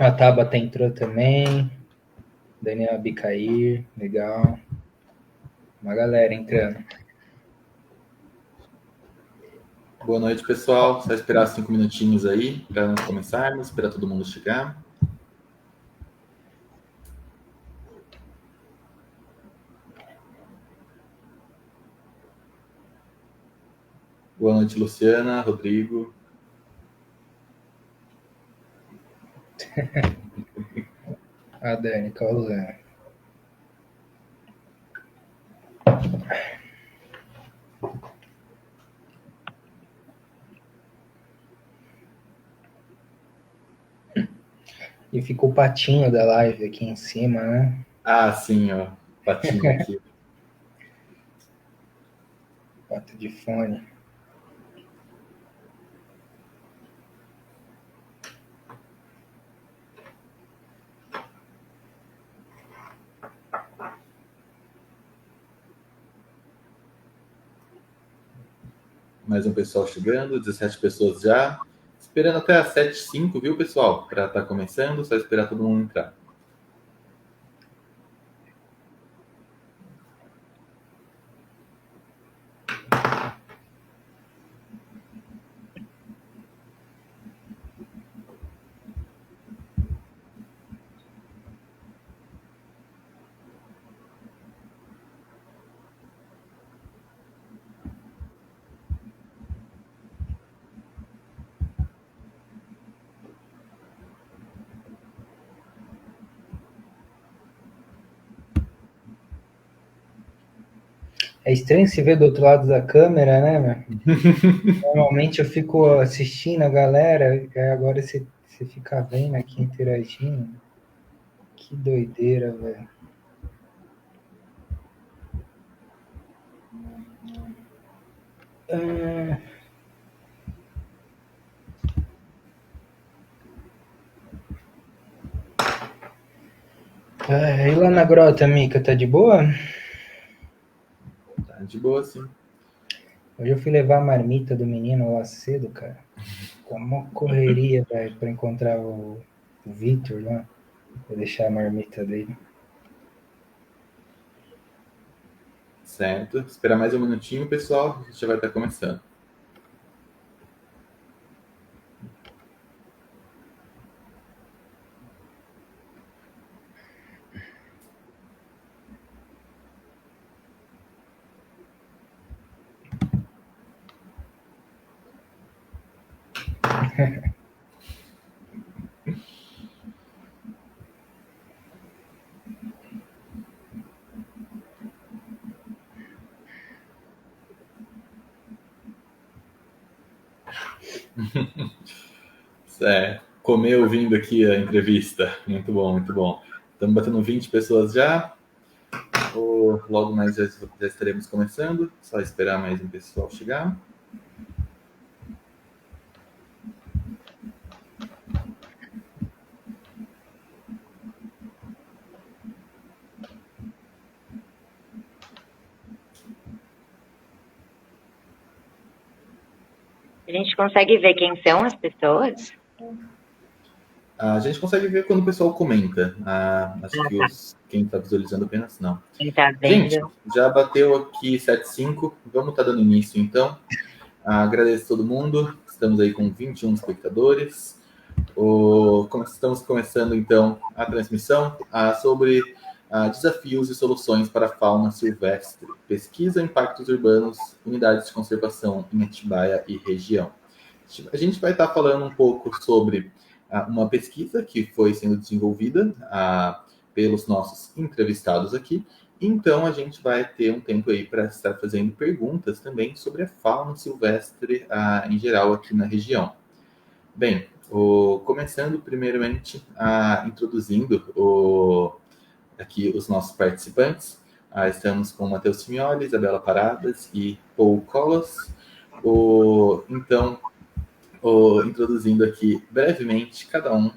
A Tabata entrou também. Daniel Abicair, legal. Uma galera entrando. Boa noite, pessoal. Só esperar 5 minutinhos aí para nós começarmos, esperar todo mundo chegar. Boa noite, Luciana, Rodrigo. A Dani causando. E fica o patinho da live aqui em cima, né? Ah, sim, ó. Patinho aqui. Pato de fone. Mais um pessoal chegando, 17 pessoas já. Esperando até às 7h05, viu, pessoal? Para estar começando, só esperar todo mundo entrar. É estranho se ver do outro lado da câmera, né, meu? Normalmente eu fico assistindo a galera, e agora você fica vendo aqui interagindo. Que doideira, velho. E lá na grota, Mica, tá de boa? Tá de boa, sim. Hoje eu fui levar a marmita do menino lá cedo, cara. Com uma correria, velho, pra encontrar o Victor lá. Pra deixar a marmita dele. Certo. Esperar mais um minutinho, pessoal. A gente já vai estar começando. Comer ouvindo aqui a entrevista. Muito bom, muito bom. Estamos batendo 20 pessoas já. Logo mais já estaremos começando. Só esperar mais um pessoal chegar. A gente consegue ver quem são as pessoas? A gente consegue ver quando o pessoal comenta. Acho que quem está visualizando apenas não. Quem tá vendo? Gente, já bateu aqui 7h05. Vamos estar dando início, então. Agradeço a todo mundo. Estamos aí com 21 espectadores. Estamos começando, então, a transmissão sobre desafios e soluções para a fauna silvestre. Pesquisa, impactos urbanos, unidades de conservação em Atibaia e região. A gente vai estar falando um pouco sobre uma pesquisa que foi sendo desenvolvida pelos nossos entrevistados aqui. Então, a gente vai ter um tempo aí para estar fazendo perguntas também sobre a fauna silvestre em geral aqui na região. Bem, começando primeiramente introduzindo aqui os nossos participantes. Estamos com Matheus Simioli, Isabela Paradas e Paul Colos. Introduzindo aqui brevemente cada um.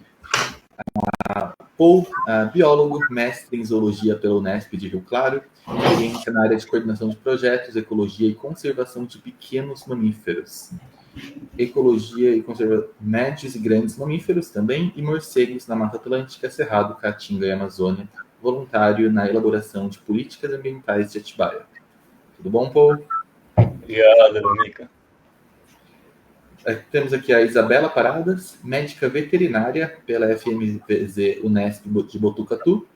Paul, biólogo, mestre em zoologia pela Unesp de Rio Claro, experiência na área de coordenação de projetos, ecologia e conservação de pequenos mamíferos. ecologia e conservação, médios e grandes mamíferos também, e morcegos na Mata Atlântica, Cerrado, Caatinga e Amazônia, voluntário na elaboração de políticas ambientais de Atibaia. Tudo bom, Paul? Obrigado, Mica. Temos aqui a Isabela Paradas, médica veterinária pela FMVZ Unesp de Botucatu,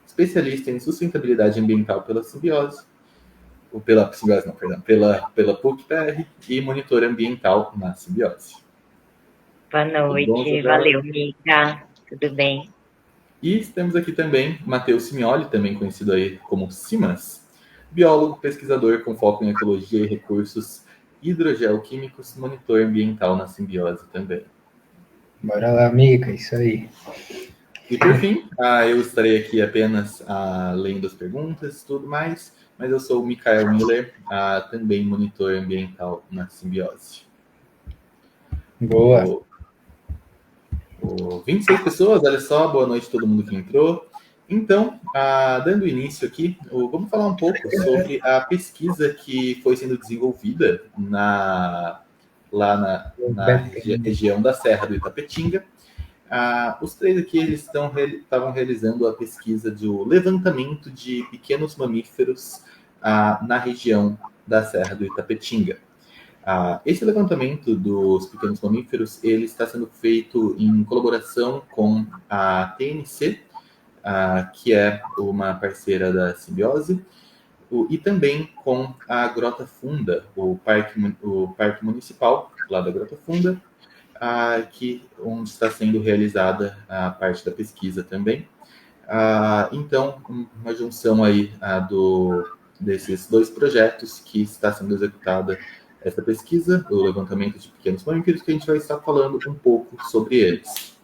especialista em sustentabilidade ambiental pela Simbiose, ou pela Simbiose, não, perdão, pela PUC-PR e monitora ambiental na Simbiose. Boa noite, valeu, Mica. Tudo bem? E temos aqui também Matheus Simioli, também conhecido aí como Simas, biólogo, pesquisador com foco em ecologia e recursos hidrogeoquímicos, monitor ambiental na Simbiose também. Bora lá, Mica, isso aí. E por fim, eu estarei aqui apenas lendo as perguntas e tudo mais, mas eu sou o Mikael Miller, também monitor ambiental na Simbiose. Boa. 26 pessoas, olha só, boa noite a todo mundo que entrou. Então, dando início aqui, vamos falar um pouco sobre a pesquisa que foi sendo desenvolvida lá na região da Serra do Itapetinga. Os três aqui eles estavam realizando a pesquisa do levantamento de pequenos mamíferos na região da Serra do Itapetinga. Esse levantamento dos pequenos mamíferos ele está sendo feito em colaboração com a TNC, que é uma parceira da Simbiose, e também com a Grota Funda, o parque municipal lá da Grota Funda, onde está sendo realizada a parte da pesquisa também. Então, uma junção aí desses dois projetos que está sendo executada essa pesquisa, o levantamento de pequenos mamíferos, que a gente vai estar falando um pouco sobre eles.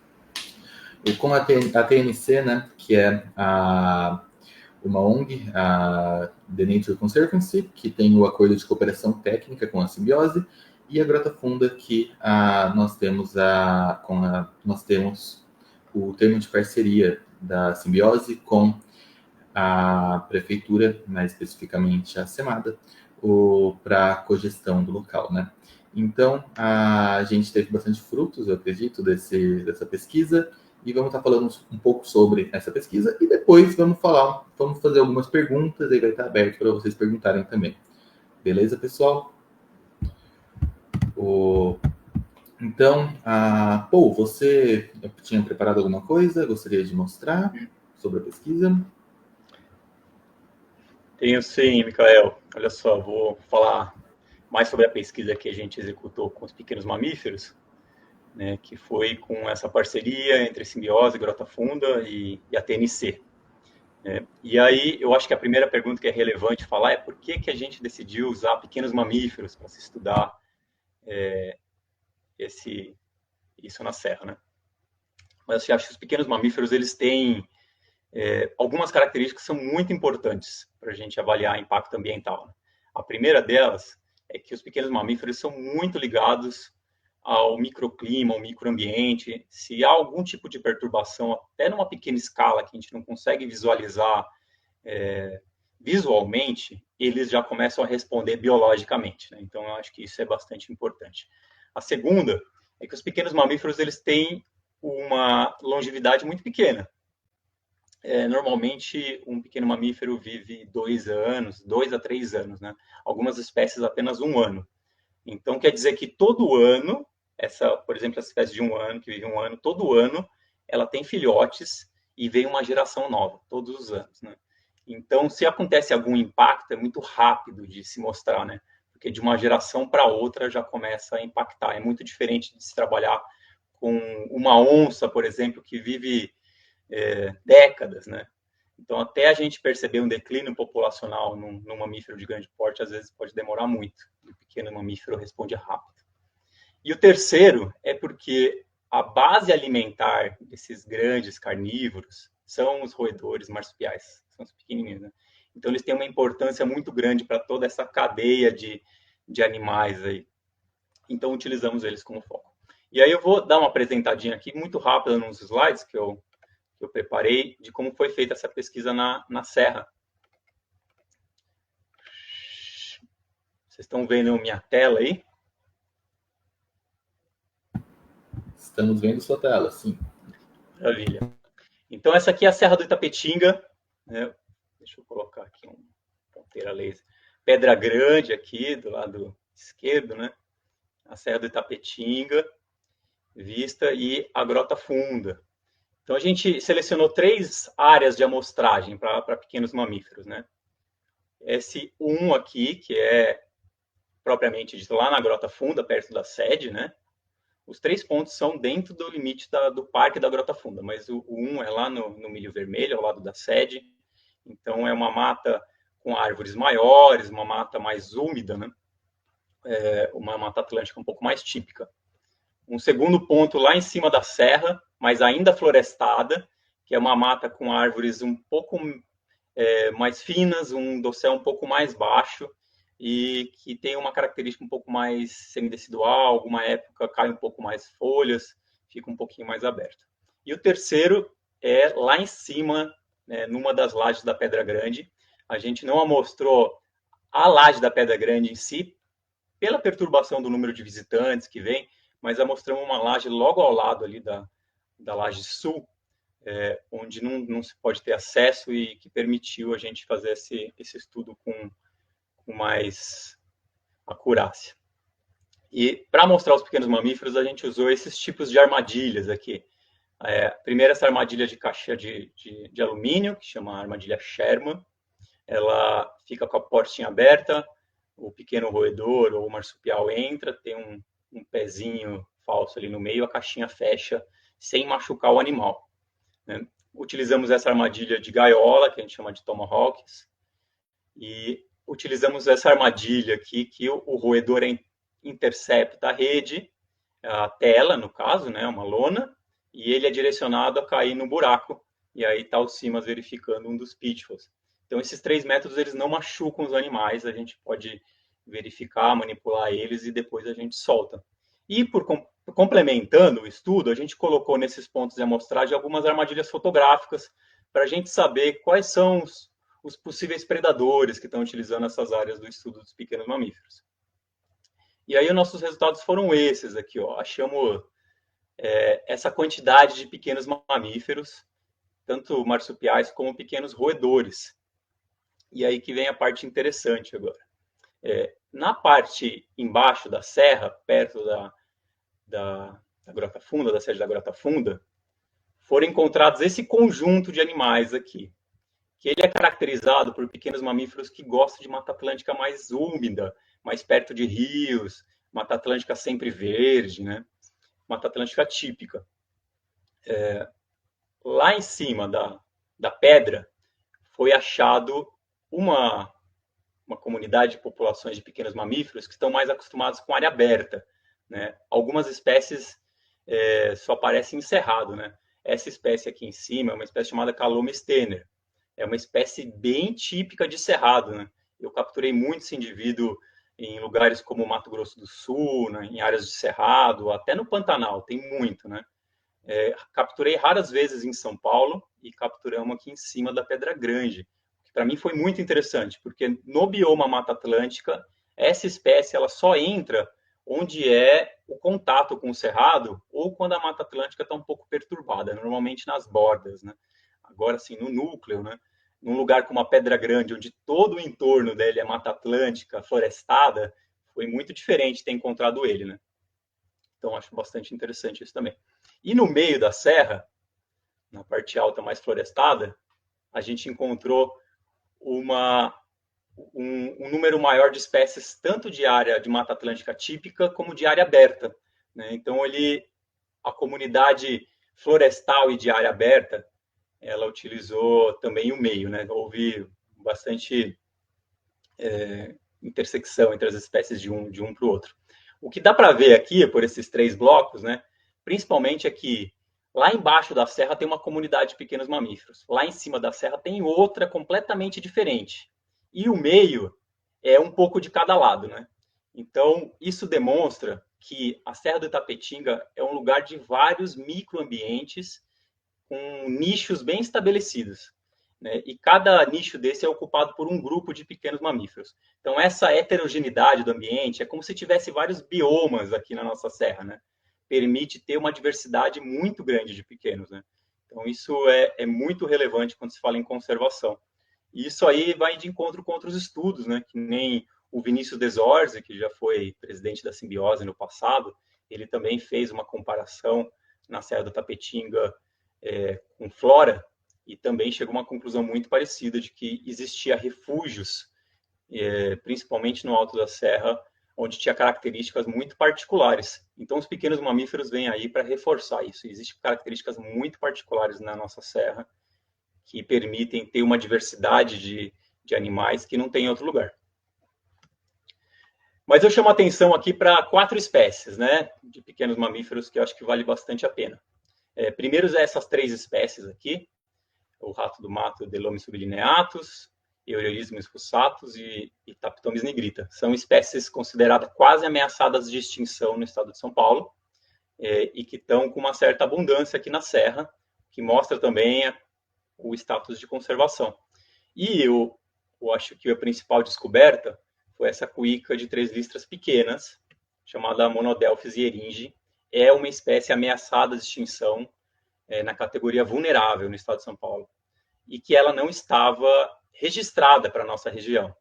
Com a TNC, né, que é uma ONG, a The Nature Conservancy, que tem o acordo de cooperação técnica com a Simbiose, e a Grota Funda, que nós temos o termo de parceria da Simbiose com a prefeitura, mais especificamente a SEMADA, para a cogestão do local, né? Então, a gente teve bastante frutos, eu acredito, dessa pesquisa, e vamos estar falando um pouco sobre essa pesquisa, e depois vamos fazer algumas perguntas, aí vai estar aberto para vocês perguntarem também. Beleza, pessoal? Então, Paul, você tinha preparado alguma coisa? Gostaria de mostrar sobre a pesquisa? Tenho sim, Mikael. Olha só, vou falar mais sobre a pesquisa que a gente executou com os pequenos mamíferos, né, que foi com essa parceria entre Simbiose, Grota Funda e a TNC. E aí, eu acho que a primeira pergunta que é relevante falar é por que a gente decidiu usar pequenos mamíferos para se estudar isso na Serra, né? Mas eu acho que os pequenos mamíferos, eles têm algumas características que são muito importantes para a gente avaliar impacto ambiental, né? A primeira delas é que os pequenos mamíferos são muito ligados ao microclima, ao microambiente. Se há algum tipo de perturbação, até numa pequena escala que a gente não consegue visualizar visualmente, eles já começam a responder biologicamente, né? Então, eu acho que isso é bastante importante. A segunda é que os pequenos mamíferos eles têm uma longevidade muito pequena. Normalmente, um pequeno mamífero vive 2 a 3 anos, né? Algumas espécies apenas 1 ano. Então, quer dizer que todo ano, por exemplo, essa espécie de 1 ano, que vive 1 ano, todo ano ela tem filhotes e vem uma geração nova, todos os anos, né? Então, se acontece algum impacto, é muito rápido de se mostrar, né? Porque de uma geração para outra já começa a impactar. É muito diferente de se trabalhar com uma onça, por exemplo, que vive décadas, né? Então, até a gente perceber um declínio populacional num mamífero de grande porte, às vezes pode demorar muito. O pequeno mamífero responde rápido. E o terceiro é porque a base alimentar desses grandes carnívoros são os roedores marsupiais, são os pequenininhos, né? Então, eles têm uma importância muito grande para toda essa cadeia de animais aí. Então, utilizamos eles como foco. E aí eu vou dar uma apresentadinha aqui, muito rápida, nos slides que eu preparei, de como foi feita essa pesquisa na Serra. Vocês estão vendo minha tela aí? Estamos vendo sua tela, sim. Maravilha. Então, essa aqui é a Serra do Itapetinga, né? Deixa eu colocar aqui um ponteira laser. Pedra Grande aqui, do lado esquerdo, né? A Serra do Itapetinga, vista, e a Grota Funda. Então, a gente selecionou 3 áreas de amostragem para pequenos mamíferos, né? Esse 1 aqui, que é propriamente dito lá na Grota Funda, perto da sede, né? Os 3 pontos são dentro do limite do Parque da Grota Funda, mas o 1 é lá no Milho Vermelho, ao lado da sede. Então, é uma mata com árvores maiores, uma mata mais úmida, né? Uma mata atlântica um pouco mais típica. Um segundo ponto lá em cima da serra, mas ainda florestada, que é uma mata com árvores um pouco mais finas, um dossel um pouco mais baixo e que tem uma característica um pouco mais semidecidual, alguma época cai um pouco mais folhas, fica um pouquinho mais aberto. E o terceiro é lá em cima, né, numa das lajes da Pedra Grande. A gente não amostrou a laje da Pedra Grande em si, pela perturbação do número de visitantes que vem, mas amostramos uma laje logo ao lado ali da laje sul, onde não se pode ter acesso e que permitiu a gente fazer esse estudo com mais acurácia. E para mostrar os pequenos mamíferos, a gente usou esses tipos de armadilhas aqui. Primeiro, essa armadilha de caixa de alumínio, que chama armadilha Sherman. Ela fica com a portinha aberta, o pequeno roedor ou o marsupial entra, tem um pezinho falso ali no meio, a caixinha fecha sem machucar o animal, né? Utilizamos essa armadilha de gaiola, que a gente chama de tomahawks, e utilizamos essa armadilha aqui, que o roedor intercepta a rede, a tela, no caso, né, uma lona, e ele é direcionado a cair no buraco, e aí está o Simas verificando um dos pitfalls. Então, esses 3 métodos, eles não machucam os animais, a gente pode verificar, manipular eles e depois a gente solta. E, complementando o estudo, a gente colocou nesses pontos de amostragem algumas armadilhas fotográficas para a gente saber quais são os possíveis predadores que estão utilizando essas áreas do estudo dos pequenos mamíferos. E aí, os nossos resultados foram esses aqui, ó. Achamos essa quantidade de pequenos mamíferos, tanto marsupiais como pequenos roedores. E aí que vem a parte interessante agora. Na parte embaixo da serra, perto da Grota Funda, da sede da Grota Funda, foram encontrados esse conjunto de animais aqui, que ele é caracterizado por pequenos mamíferos que gostam de Mata Atlântica mais úmida, mais perto de rios, Mata Atlântica sempre verde, né? Mata Atlântica típica. Lá em cima da pedra foi achado uma comunidade de populações de pequenos mamíferos que estão mais acostumados com área aberta, né? Algumas espécies só aparecem em cerrado, né? Essa espécie aqui em cima é uma espécie chamada Caloma stener. É uma espécie bem típica de cerrado, né? Eu capturei muito esse indivíduo em lugares como Mato Grosso do Sul, né? Em áreas de cerrado, até no Pantanal, tem muito, né? Capturei raras vezes em São Paulo e capturamos aqui em cima da Pedra Grande, que para mim foi muito interessante, porque no bioma Mata Atlântica, essa espécie ela só entra onde é o contato com o cerrado ou quando a Mata Atlântica está um pouco perturbada, normalmente nas bordas, né? Agora, assim, no núcleo, né? Num lugar como a Pedra Grande, onde todo o entorno dele é Mata Atlântica, florestada, foi muito diferente ter encontrado ele, né? Então, acho bastante interessante isso também. E no meio da serra, na parte alta mais florestada, a gente encontrou um número maior de espécies, tanto de área de Mata Atlântica típica, como de área aberta, né? Então, a comunidade florestal e de área aberta, ela utilizou também o meio, né? Houve bastante intersecção entre as espécies de um para o outro. O que dá para ver aqui, por esses 3 blocos, né? Principalmente é que lá embaixo da serra tem uma comunidade de pequenos mamíferos. Lá em cima da serra tem outra completamente diferente. E o meio é um pouco de cada lado, né? Então, isso demonstra que a Serra do Itapetinga é um lugar de vários microambientes com nichos bem estabelecidos, né? E cada nicho desse é ocupado por um grupo de pequenos mamíferos. Então, essa heterogeneidade do ambiente é como se tivesse vários biomas aqui na nossa serra, né? permite ter uma diversidade muito grande de pequenos, né? Então, isso é muito relevante quando se fala em conservação. E isso aí vai de encontro com outros estudos, né? Que nem o Vinícius Desorzi, que já foi presidente da Simbiose no passado, ele também fez uma comparação na Serra da Tapetinga com flora, e também chegou a uma conclusão muito parecida de que existia refúgios, principalmente no alto da serra, onde tinha características muito particulares. Então, os pequenos mamíferos vêm aí para reforçar isso. Existem características muito particulares na nossa serra que permitem ter uma diversidade de animais que não tem em outro lugar. Mas eu chamo a atenção aqui para 4 espécies, né, de pequenos mamíferos que eu acho que vale bastante a pena. Primeiro, essas 3 espécies aqui, o rato do mato, Delomys sublineatus, Euryalismos fussatus e Taptomes nigrita. São espécies consideradas quase ameaçadas de extinção no estado de São Paulo, e que estão com uma certa abundância aqui na Serra, que mostra também o status de conservação. E eu acho que a principal descoberta foi essa cuíca de 3 listras pequenas, chamada Monodelphis ieringi. É uma espécie ameaçada de extinção na categoria vulnerável no estado de São Paulo, e que ela não estava registrada para a nossa região.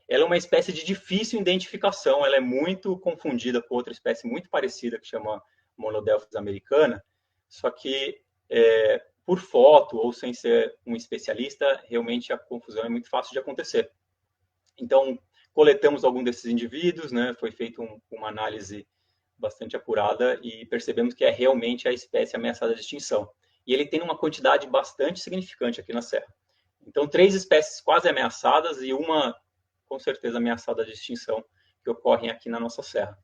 Ela é uma espécie de difícil identificação, ela é muito confundida com outra espécie muito parecida, que chama Monodelphis americana, só que por foto ou sem ser um especialista, realmente a confusão é muito fácil de acontecer. Então, coletamos algum desses indivíduos, né, foi feita uma análise bastante apurada e percebemos que é realmente a espécie ameaçada de extinção. E ele tem uma quantidade bastante significante aqui na Serra. Então, 3 espécies quase ameaçadas e uma, com certeza, ameaçada de extinção que ocorrem aqui na nossa Serra.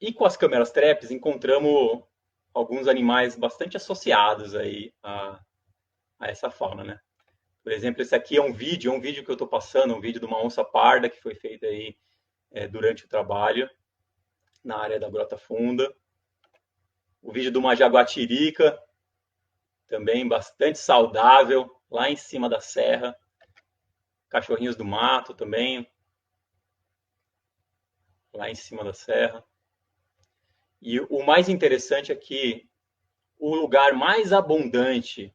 E com as câmeras TREPS encontramos alguns animais bastante associados aí a essa fauna, né? Por exemplo, esse aqui é um vídeo que eu estou passando, um vídeo de uma onça parda que foi feito aí durante o trabalho na área da Grota Funda. O vídeo de uma jaguatirica, também bastante saudável, lá em cima da serra. Cachorrinhos do mato também, lá em cima da serra. E o mais interessante é que o lugar mais abundante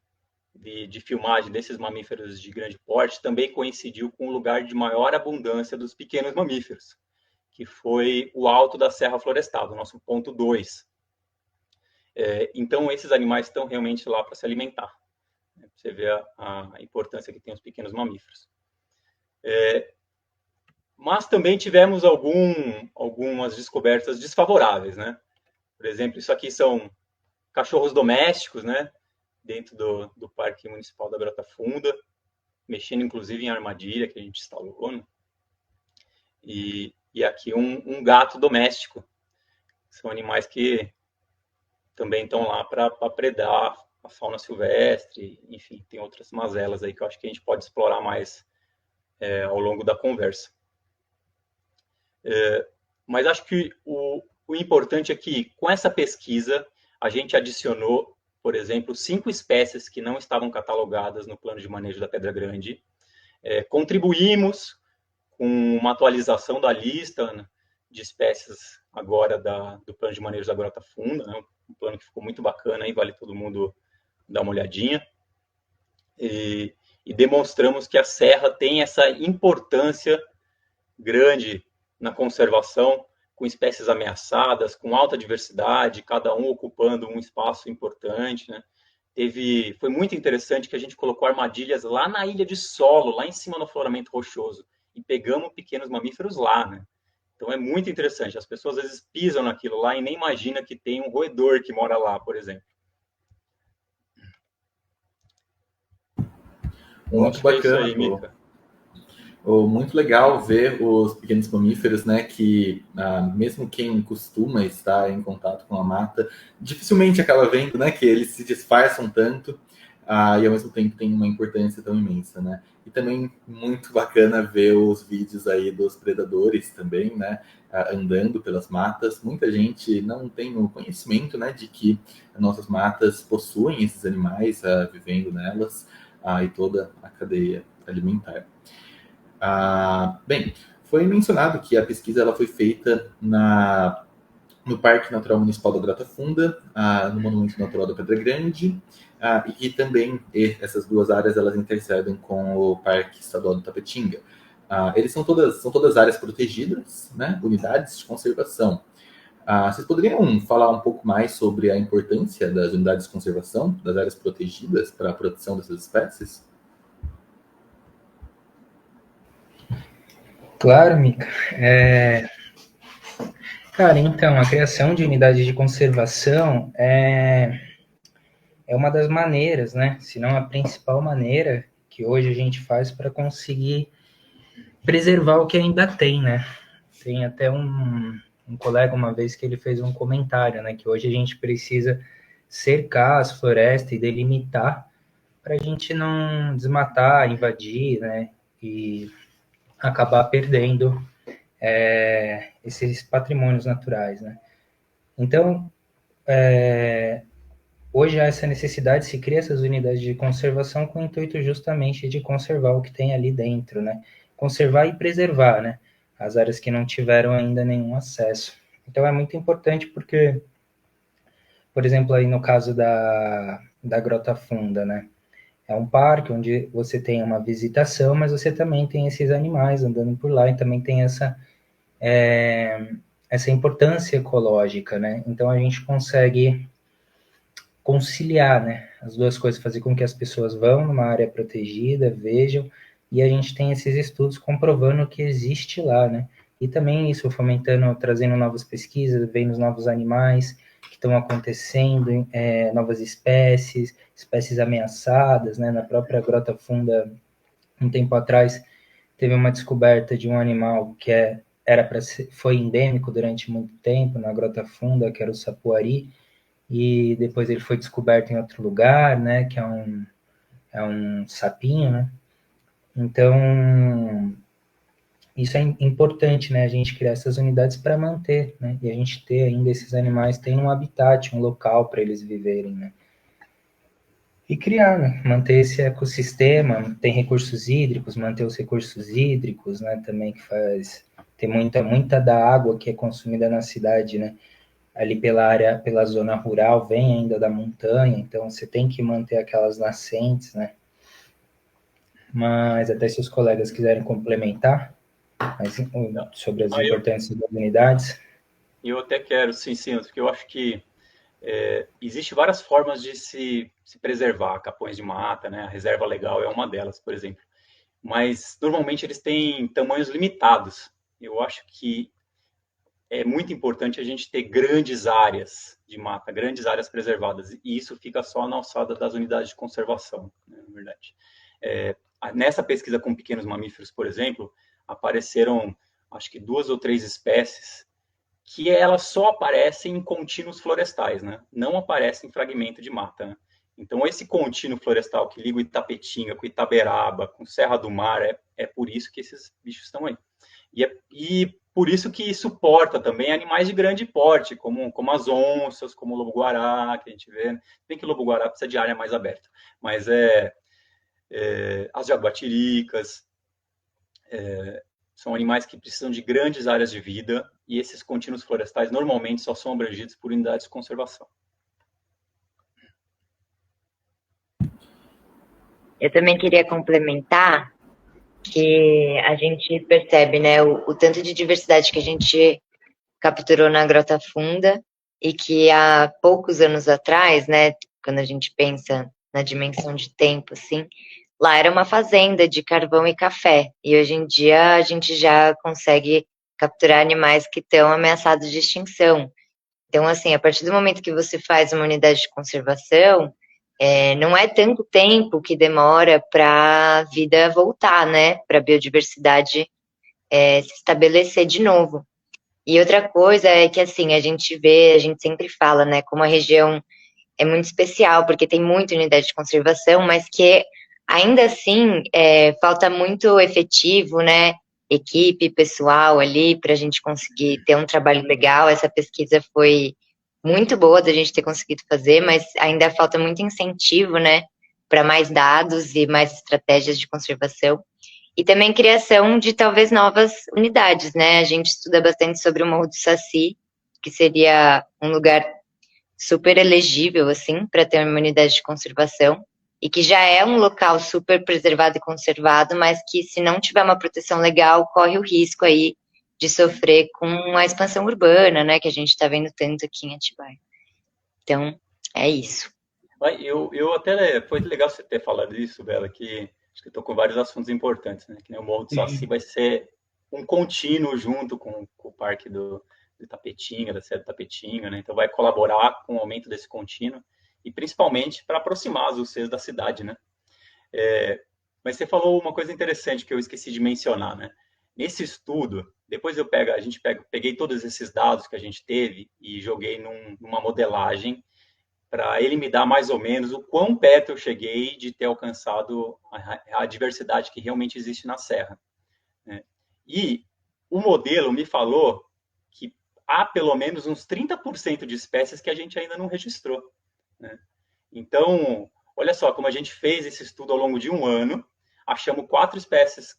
de filmagem desses mamíferos de grande porte também coincidiu com o lugar de maior abundância dos pequenos mamíferos, que foi o alto da Serra Florestal, o nosso ponto 2. Então, esses animais estão realmente lá para se alimentar. Você vê a importância que tem os pequenos mamíferos. Mas também tivemos algumas descobertas desfavoráveis, né? Por exemplo, isso aqui são cachorros domésticos, né? Dentro do Parque Municipal da Grota Funda, mexendo inclusive em armadilha que a gente instalou, né? E aqui um gato doméstico. São animais que também estão lá para predar a fauna silvestre, enfim, tem outras mazelas aí que eu acho que a gente pode explorar mais ao longo da conversa. Mas acho que o importante é que, com essa pesquisa, a gente adicionou, por exemplo, 5 espécies que não estavam catalogadas no plano de manejo da Pedra Grande. Contribuímos com uma atualização da lista, né, de espécies agora do plano de manejo da Grota Funda, né, um plano que ficou muito bacana, aí vale todo mundo dar uma olhadinha. E demonstramos que a serra tem essa importância grande na conservação, com espécies ameaçadas, com alta diversidade, cada um ocupando um espaço importante, né? Foi muito interessante que a gente colocou armadilhas lá na ilha de solo, lá em cima no afloramento rochoso, e pegamos pequenos mamíferos lá, né? Então é muito interessante. As pessoas às vezes pisam naquilo lá e nem imaginam que tem um roedor que mora lá, por exemplo. Muito bacana, aí, Mica. Muito legal ver os pequenos mamíferos, né, que mesmo quem costuma estar em contato com a mata, dificilmente acaba vendo, né, que eles se disfarçam tanto e ao mesmo tempo tem uma importância tão imensa, né. E também muito bacana ver os vídeos aí dos predadores também, né, andando pelas matas. Muita gente não tem o conhecimento, né, de que nossas matas possuem esses animais vivendo nelas e toda a cadeia alimentar. Bem, foi mencionado que a pesquisa ela foi feita no Parque Natural Municipal da Grota Funda, no Monumento Natural da Pedra Grande, e que também essas duas áreas elas intercedem com o Parque Estadual do Tapetinga. Eles são todas áreas protegidas, né, unidades de conservação. Vocês poderiam falar um pouco mais sobre a importância das unidades de conservação, das áreas protegidas para a proteção dessas espécies? Claro, Mica. Cara, então, a criação de unidades de conservação é uma das maneiras, né? Se não a principal maneira que hoje a gente faz para conseguir preservar o que ainda tem, né? Tem até um colega uma vez que ele fez um comentário, né? Que hoje a gente precisa cercar as florestas e delimitar para a gente não desmatar, invadir, né? E acabar perdendo esses patrimônios naturais, né? Então, hoje há essa necessidade, se cria essas unidades de conservação com o intuito justamente de conservar o que tem ali dentro, né? Conservar e preservar, né? As áreas que não tiveram ainda nenhum acesso. Então, é muito importante porque, por exemplo, aí no caso da Grota Funda, né? É um parque onde você tem uma visitação, mas você também tem esses animais andando por lá e também tem essa importância ecológica, né? Então a gente consegue conciliar, né, as duas coisas, fazer com que as pessoas vão numa área protegida, vejam, e a gente tem esses estudos comprovando que existe lá, né? E também isso fomentando, trazendo novas pesquisas, vendo os novos animais que estão acontecendo, novas espécies ameaçadas, né? Na própria Grota Funda, um tempo atrás, teve uma descoberta de um animal que foi endêmico durante muito tempo na Grota Funda, que era o sapuari, e depois ele foi descoberto em outro lugar, né, que é um sapinho, né? Então, isso é importante, né, a gente criar essas unidades para manter, né, e a gente ter ainda esses animais, tem um habitat, um local para eles viverem, né? E criar, né? Manter esse ecossistema, tem recursos hídricos, manter os recursos hídricos, né, também que faz... Tem muita da água que é consumida na cidade, né, ali pela zona rural, vem ainda da montanha, então você tem que manter aquelas nascentes, né? Mas até se os colegas quiserem complementar sobre as importâncias das unidades. Eu até quero, sim, porque eu acho que existe várias formas de se preservar capões de mata, né? A reserva legal é uma delas, por exemplo. Mas, normalmente, eles têm tamanhos limitados. Eu acho que é muito importante a gente ter grandes áreas de mata, grandes áreas preservadas, e isso fica só na alçada das unidades de conservação, né, na verdade. Nessa pesquisa com pequenos mamíferos, por exemplo, apareceram, acho que 2 ou 3 espécies que elas só aparecem em contínuos florestais, né? Não aparecem em fragmento de mata, né? Então, esse contínuo florestal que liga o Itapetinga com Itaberaba, com Serra do Mar, é por isso que esses bichos estão aí. E por isso que suporta também animais de grande porte, como as onças, como o lobo-guará, que a gente vê. Bem que o lobo-guará precisa de área mais aberta, mas as jaguatiricas, são animais que precisam de grandes áreas de vida, e esses contínuos florestais normalmente só são abrangidos por unidades de conservação. Eu também queria complementar que a gente percebe, né, o tanto de diversidade que a gente capturou na Grota Funda, e que há poucos anos atrás, né, quando a gente pensa na dimensão de tempo, assim, lá era uma fazenda de carvão e café, e hoje em dia a gente já consegue capturar animais que estão ameaçados de extinção. Então, assim, a partir do momento que você faz uma unidade de conservação, não é tanto tempo que demora para a vida voltar, né, para a biodiversidade se estabelecer de novo. E outra coisa é que, assim, a gente sempre fala, né, como a região é muito especial, porque tem muita unidade de conservação, mas que ainda assim falta muito efetivo, né, equipe, pessoal ali, para a gente conseguir ter um trabalho legal. Essa pesquisa foi muito boa da gente ter conseguido fazer, mas ainda falta muito incentivo, né, para mais dados e mais estratégias de conservação. E também criação de talvez novas unidades, né? A gente estuda bastante sobre o Morro do Saci, que seria um lugar super elegível, assim, para ter uma unidade de conservação, e que já é um local super preservado e conservado, mas que se não tiver uma proteção legal, corre o risco aí de sofrer com a expansão urbana, né, que a gente está vendo tanto aqui em Atibaia. Então, é isso. Eu até, foi legal você ter falado isso, Bela, que acho que eu tô com vários assuntos importantes, né? Que nem o Morro do Saci vai ser um contínuo junto com o Parque do Tapetinho, da Serra do Tapetinho, né? Então vai colaborar com o aumento desse contínuo e principalmente para aproximar as UCs da cidade, né? Mas você falou uma coisa interessante que eu esqueci de mencionar, né? Nesse estudo, depois peguei todos esses dados que a gente teve e joguei numa modelagem para ele me dar mais ou menos o quão perto eu cheguei de ter alcançado a diversidade que realmente existe na Serra, né? E o modelo me falou que há pelo menos uns 30% de espécies que a gente ainda não registrou, né? Então, olha só como a gente fez esse estudo ao longo de um ano, achamos 4 espécies,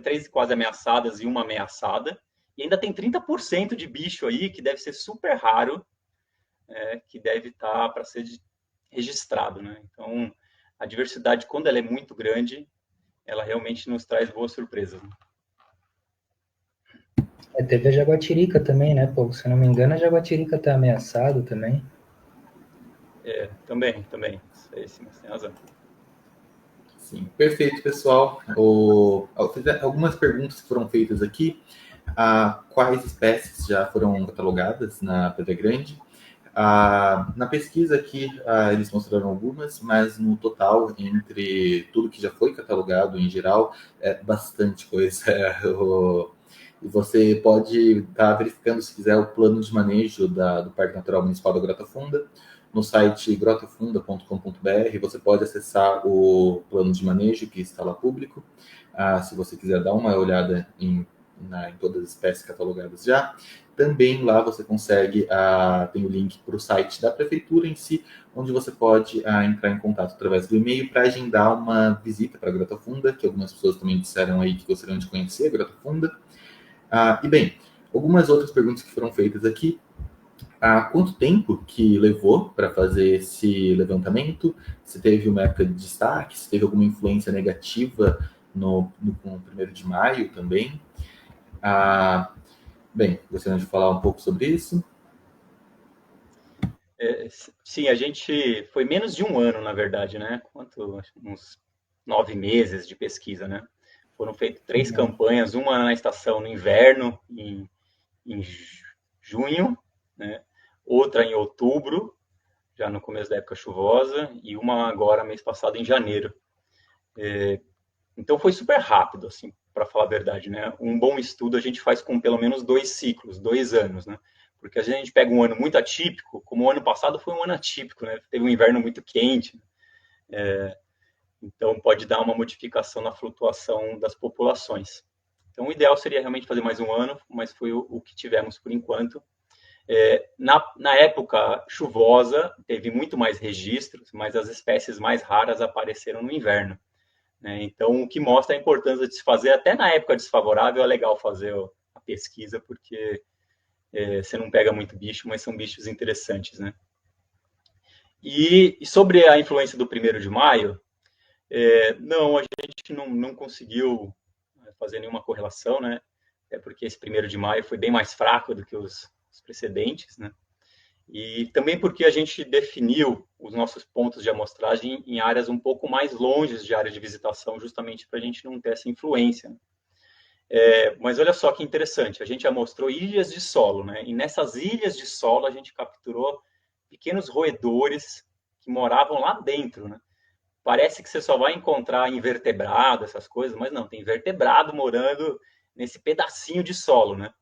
três quase ameaçadas e uma ameaçada, e ainda tem 30% de bicho aí que deve ser super raro, que deve estar para ser registrado, né? Então, a diversidade, quando ela é muito grande, ela realmente nos traz boas surpresas, né? Teve a jaguatirica também, né, pô? Se eu não me engano, a jaguatirica tá ameaçado também. Também. Isso aí, sim, você tem razão. Sim, perfeito, pessoal. Algumas perguntas foram feitas aqui. Quais espécies já foram catalogadas na Pedra Grande? Na pesquisa aqui, eles mostraram algumas, mas no total, entre tudo que já foi catalogado em geral, é bastante coisa. E você pode estar verificando, se quiser, o plano de manejo do Parque Natural Municipal da Grota Funda. No site grotafunda.com.br, você pode acessar o plano de manejo que está lá público. Se você quiser dar uma olhada em todas as espécies catalogadas já. Também lá você consegue, tem o link para o site da prefeitura em si, onde você pode entrar em contato através do e-mail para agendar uma visita para a Grota Funda, que algumas pessoas também disseram aí que gostariam de conhecer a Grota Funda. E bem, algumas outras perguntas que foram feitas aqui. Quanto tempo que levou para fazer esse levantamento? Se teve uma época de destaque, se teve alguma influência negativa no 1º de maio também? Bem, gostaria de falar um pouco sobre isso? Sim, a gente foi menos de um ano, na verdade, né? Uns 9 meses de pesquisa, né? Foram feitas 3 campanhas, uma na estação no inverno, em junho, né? Outra em outubro, já no começo da época chuvosa, e uma agora, mês passado, em janeiro. Então foi super rápido, assim, para falar a verdade, né? Um bom estudo a gente faz com pelo menos 2 ciclos, 2 anos, né? Porque às vezes a gente pega um ano muito atípico, como o ano passado foi um ano atípico, né? Teve um inverno muito quente, então pode dar uma modificação na flutuação das populações. Então o ideal seria realmente fazer mais um ano, mas foi o que tivemos por enquanto. Na época chuvosa, teve muito mais registros, mas as espécies mais raras apareceram no inverno, né? Então, o que mostra a importância de se fazer, até na época desfavorável, é legal fazer a pesquisa, porque você não pega muito bicho, mas são bichos interessantes, né? E sobre a influência do 1º de maio, não, a gente não conseguiu fazer nenhuma correlação, né? É porque esse 1º de maio foi bem mais fraco do que os precedentes, né? E também porque a gente definiu os nossos pontos de amostragem em áreas um pouco mais longe de área de visitação, justamente para a gente não ter essa influência, né? Mas olha só que interessante, a gente amostrou ilhas de solo, né? E nessas ilhas de solo a gente capturou pequenos roedores que moravam lá dentro, né? Parece que você só vai encontrar invertebrado, essas coisas, mas não, tem vertebrado morando nesse pedacinho de solo, né?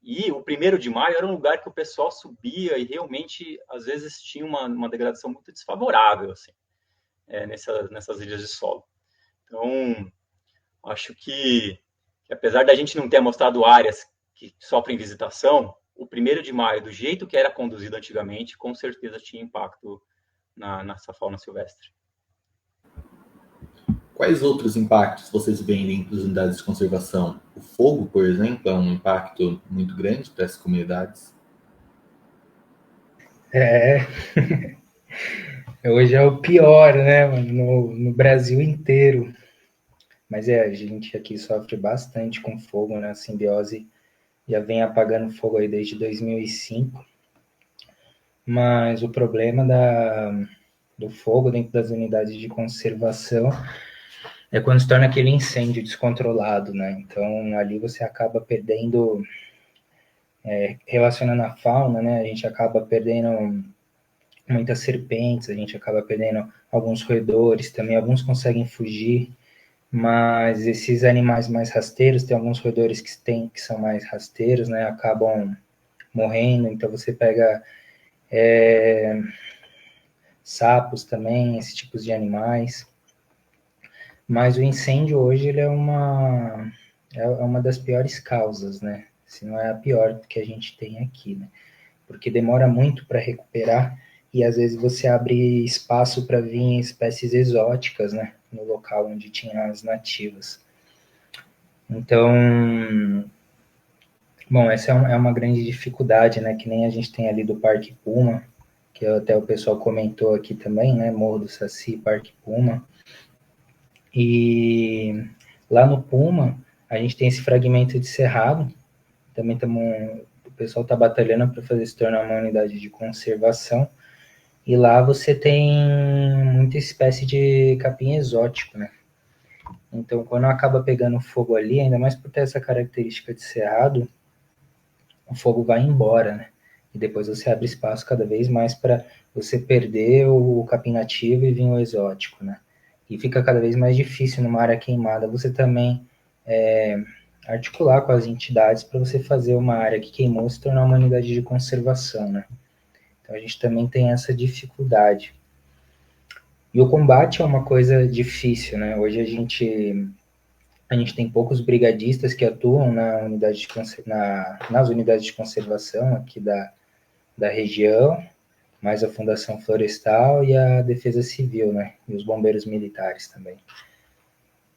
E o 1º de maio era um lugar que o pessoal subia e realmente, às vezes, tinha uma degradação muito desfavorável, assim, nessas ilhas de solo. Então, acho que apesar da gente não ter mostrado áreas que sofrem visitação, o 1º de maio, do jeito que era conduzido antigamente, com certeza tinha impacto nessa fauna silvestre. Quais outros impactos vocês veem dentro das unidades de conservação? O fogo, por exemplo, é um impacto muito grande para essas comunidades? É, hoje é o pior, né, no Brasil inteiro. Mas a gente aqui sofre bastante com fogo, né? A Simbiose já vem apagando fogo aí desde 2005. Mas o problema do fogo dentro das unidades de conservação é quando se torna aquele incêndio descontrolado, né? Então ali você acaba perdendo, relacionando a fauna, né? A gente acaba perdendo muitas serpentes, a gente acaba perdendo alguns roedores também, alguns conseguem fugir, mas esses animais mais rasteiros, tem alguns roedores que são mais rasteiros, né? Acabam morrendo, então você pega sapos também, esses tipos de animais. Mas o incêndio hoje ele é uma das piores causas, né? Se não é a pior que a gente tem aqui, né? Porque demora muito para recuperar e às vezes você abre espaço para vir espécies exóticas, né? No local onde tinha as nativas. Então, bom, essa é uma grande dificuldade, né? Que nem a gente tem ali do Parque Puma, que até o pessoal comentou aqui também, né? Morro do Saci, Parque Puma. E lá no Puma, a gente tem esse fragmento de cerrado. Também o pessoal está batalhando para fazer se tornar uma unidade de conservação. E lá você tem muita espécie de capim exótico, né? Então, quando acaba pegando fogo ali, ainda mais por ter essa característica de cerrado, o fogo vai embora, né? E depois você abre espaço cada vez mais para você perder o capim nativo e vir o exótico, né? E fica cada vez mais difícil numa área queimada você também articular com as entidades para você fazer uma área que queimou se tornar uma unidade de conservação, né? Então a gente também tem essa dificuldade. E o combate é uma coisa difícil, né? Hoje a gente tem poucos brigadistas que atuam nas unidades de conservação aqui da região, mais a Fundação Florestal e a Defesa Civil, né? E os bombeiros militares também.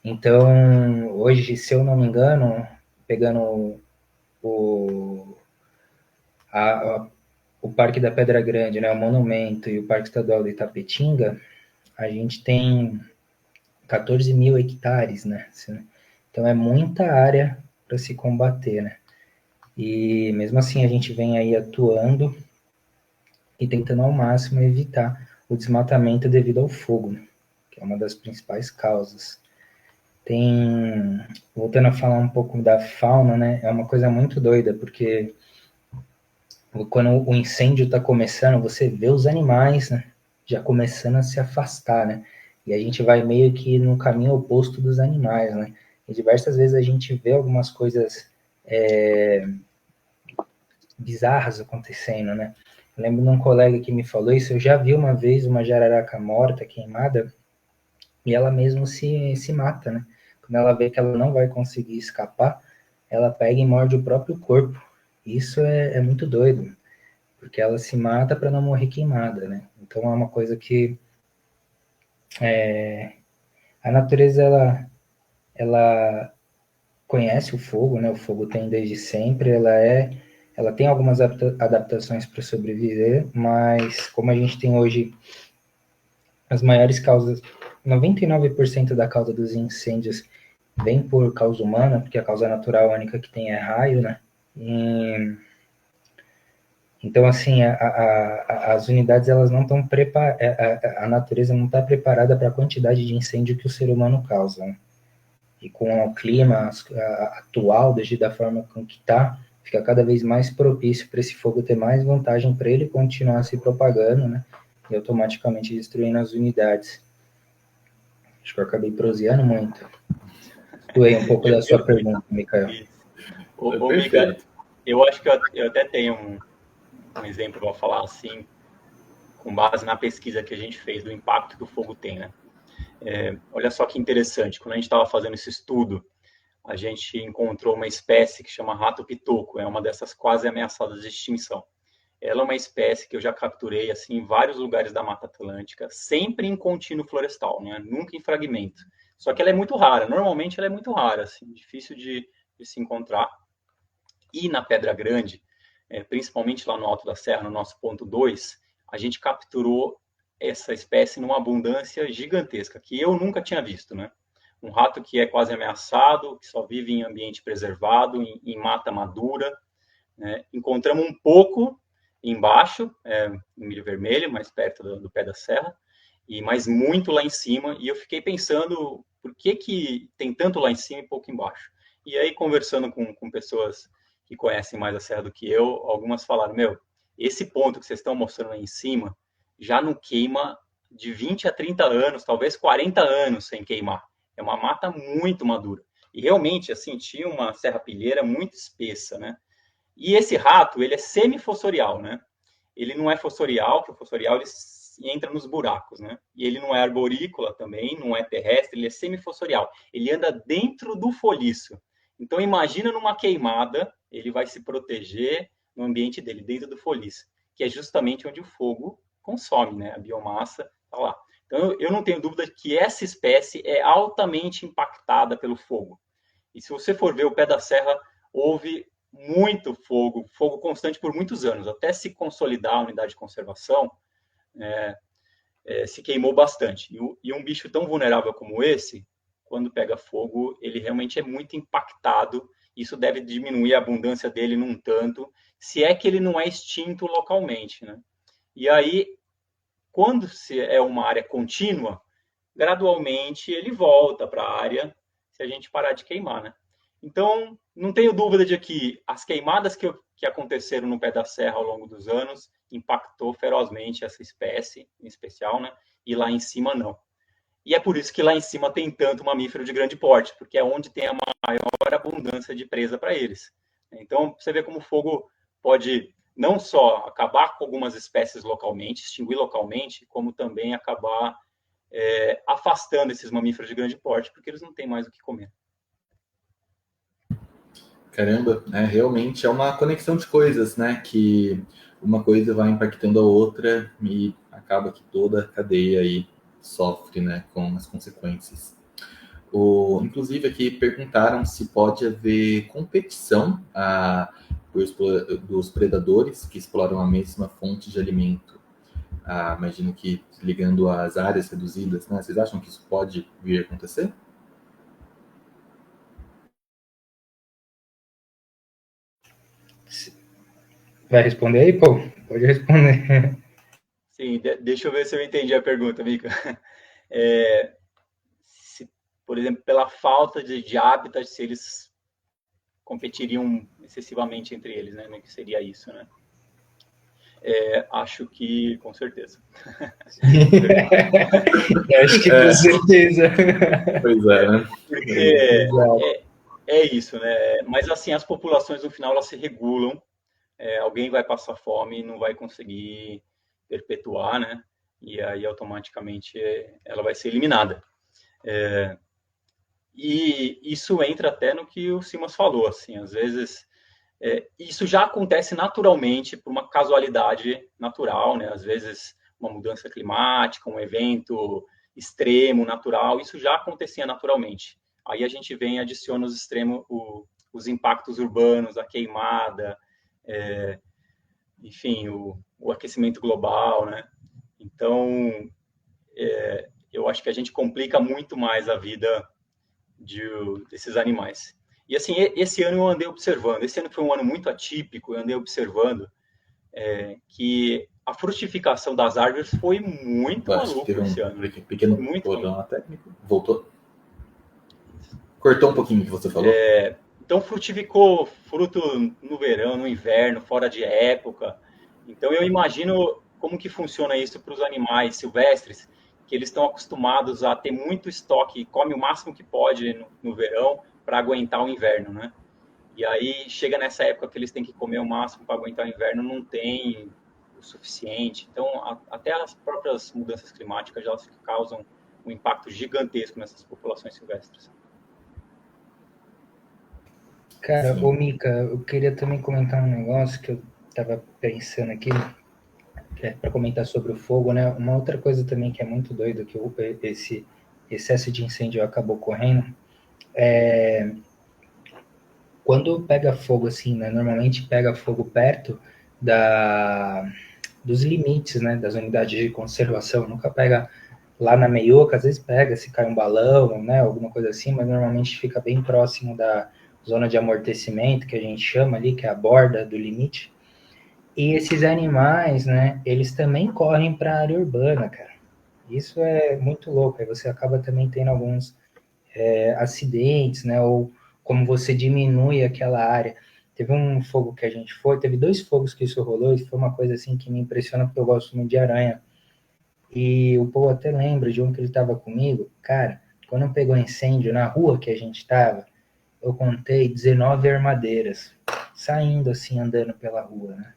Então, hoje, se eu não me engano, pegando o Parque da Pedra Grande, né, o Monumento e o Parque Estadual de Itapetinga, a gente tem 14 mil hectares, né? Então é muita área para se combater, né? E mesmo assim a gente vem aí atuando e tentando ao máximo evitar o desmatamento devido ao fogo, né? Que é uma das principais causas. Voltando a falar um pouco da fauna, né? É uma coisa muito doida, porque quando o incêndio está começando, você vê os animais, né, já começando a se afastar, né? E a gente vai meio que no caminho oposto dos animais, né? E diversas vezes a gente vê algumas coisas bizarras acontecendo, né? Eu lembro de um colega que me falou isso, eu já vi uma vez uma jararaca morta, queimada, e ela mesmo se mata, né? Quando ela vê que ela não vai conseguir escapar, ela pega e morde o próprio corpo. Isso é muito doido, porque ela se mata para não morrer queimada, né? Então é uma coisa que a natureza ela conhece o fogo, né? O fogo tem desde sempre, ela tem algumas adaptações para sobreviver, mas como a gente tem hoje as maiores causas, 99% da causa dos incêndios vem por causa humana, porque a causa natural única que tem é raio, né? Então, assim, as unidades elas não estão preparadas, a natureza não está preparada para a quantidade de incêndio que o ser humano causa. Né? E com o clima atual, desde da forma com que está, fica cada vez mais propício para esse fogo ter mais vantagem para ele continuar se propagando, né? E automaticamente destruindo as unidades. Acho que eu acabei proseando muito. Doei um pouco da sua pergunta, Micael. Ô, Mica, eu acho que eu até tenho um exemplo, vou falar assim, com base na pesquisa que a gente fez do impacto que o fogo tem, né? Olha só que interessante, quando a gente estava fazendo esse estudo, a gente encontrou uma espécie que chama rato-pitoco, é uma dessas quase ameaçadas de extinção. Ela é uma espécie que eu já capturei assim, em vários lugares da Mata Atlântica, sempre em contínuo florestal, né? Nunca em fragmento. Só que ela é muito rara, normalmente ela é muito rara, assim, difícil de se encontrar. E na Pedra Grande, principalmente lá no Alto da Serra, no nosso ponto 2, a gente capturou essa espécie numa abundância gigantesca, que eu nunca tinha visto, né? Um rato que é quase ameaçado, que só vive em ambiente preservado, em mata madura, né? Encontramos um pouco embaixo, em Milho Vermelho, mais perto do pé da serra, mas muito lá em cima, e eu fiquei pensando por que tem tanto lá em cima e pouco embaixo. E aí, conversando com pessoas que conhecem mais a serra do que eu, algumas falaram, esse ponto que vocês estão mostrando aí em cima já não queima de 20 a 30 anos, talvez 40 anos sem queimar. É uma mata muito madura. E realmente, assim, tinha uma serrapilheira muito espessa, né? E esse rato, ele é semifossorial, né? Ele não é fossorial, que o fossorial ele entra nos buracos, né? E ele não é arborícola também, não é terrestre, ele é semifossorial. Ele anda dentro do folhiço. Então, imagina numa queimada, ele vai se proteger no ambiente dele, dentro do folhiço, que é justamente onde o fogo consome, né? A biomassa está lá. Então, eu não tenho dúvida que essa espécie é altamente impactada pelo fogo. E se você for ver o pé da serra, houve muito fogo constante por muitos anos, até se consolidar a unidade de conservação, se queimou bastante. E um bicho tão vulnerável como esse, quando pega fogo, ele realmente é muito impactado. Isso deve diminuir a abundância dele num tanto, se é que ele não é extinto localmente, né? E aí, quando se é uma área contínua, gradualmente ele volta para a área se a gente parar de queimar, né? Então, não tenho dúvida de que as queimadas que aconteceram no pé da serra ao longo dos anos impactou ferozmente essa espécie, em especial, né? E lá em cima, não. E é por isso que lá em cima tem tanto mamífero de grande porte, porque é onde tem a maior abundância de presa para eles. Então, você vê como o fogo pode não só acabar com algumas espécies localmente, extinguir localmente, como também acabar afastando esses mamíferos de grande porte, porque eles não têm mais o que comer. Caramba, realmente é uma conexão de coisas, né? Que uma coisa vai impactando a outra e acaba que toda a cadeia aí sofre, né, com as consequências. Inclusive aqui perguntaram se pode haver competição dos predadores que exploram a mesma fonte de alimento. Imagino que ligando às áreas reduzidas, né? Vocês acham que isso pode vir a acontecer? Vai responder aí, pô? Pode responder. Sim, deixa eu ver se eu entendi a pergunta, Mica. Por exemplo, pela falta de hábitat, se eles competiriam excessivamente entre eles, né? Que seria isso, né? Acho que com certeza. Acho que com certeza. Pois é, né? Porque é isso, né? Mas assim, as populações no final elas se regulam. Alguém vai passar fome e não vai conseguir perpetuar, né? E aí automaticamente ela vai ser eliminada. E isso entra até no que o Simas falou, assim, às vezes isso já acontece naturalmente por uma casualidade natural, né? Às vezes uma mudança climática, um evento extremo, natural, isso já acontecia naturalmente. Aí a gente vem e adiciona os extremos, os impactos urbanos, a queimada, enfim, o aquecimento global, né? Então, eu acho que a gente complica muito mais a vida desses animais. E assim, esse ano eu andei observando, esse ano foi um ano muito atípico, eu andei observando que a frutificação das árvores foi muito maluco esse ano. Pequeno problema técnico. Voltou? Cortou um pouquinho o que você falou. Então frutificou fruto no verão, no inverno, fora de época. Então eu imagino como que funciona isso para os animais silvestres, que eles estão acostumados a ter muito estoque, come o máximo que pode no verão para aguentar o inverno, né? E aí chega nessa época que eles têm que comer o máximo para aguentar o inverno, não tem o suficiente. Então até as próprias mudanças climáticas já causam um impacto gigantesco nessas populações silvestres. Cara, ô Mica, eu queria também comentar um negócio que eu tava pensando aqui, para comentar sobre o fogo, né? Uma outra coisa também que é muito doido, que esse excesso de incêndio acabou ocorrendo, quando pega fogo assim, né, normalmente pega fogo perto dos limites, né, das unidades de conservação, nunca pega lá na meioca, às vezes pega, se cai um balão, né, alguma coisa assim, mas normalmente fica bem próximo da zona de amortecimento, que a gente chama ali, que é a borda do limite. E esses animais, né, eles também correm para a área urbana, cara. Isso é muito louco, aí você acaba também tendo alguns acidentes, né, ou como você diminui aquela área. Teve um fogo que a gente foi, teve 2 fogos que isso rolou, e foi uma coisa assim que me impressiona, porque eu gosto muito de aranha. E o povo até lembra de um que ele estava comigo. Cara, quando pegou incêndio na rua que a gente estava, eu contei 19 armadeiras saindo assim, andando pela rua, né?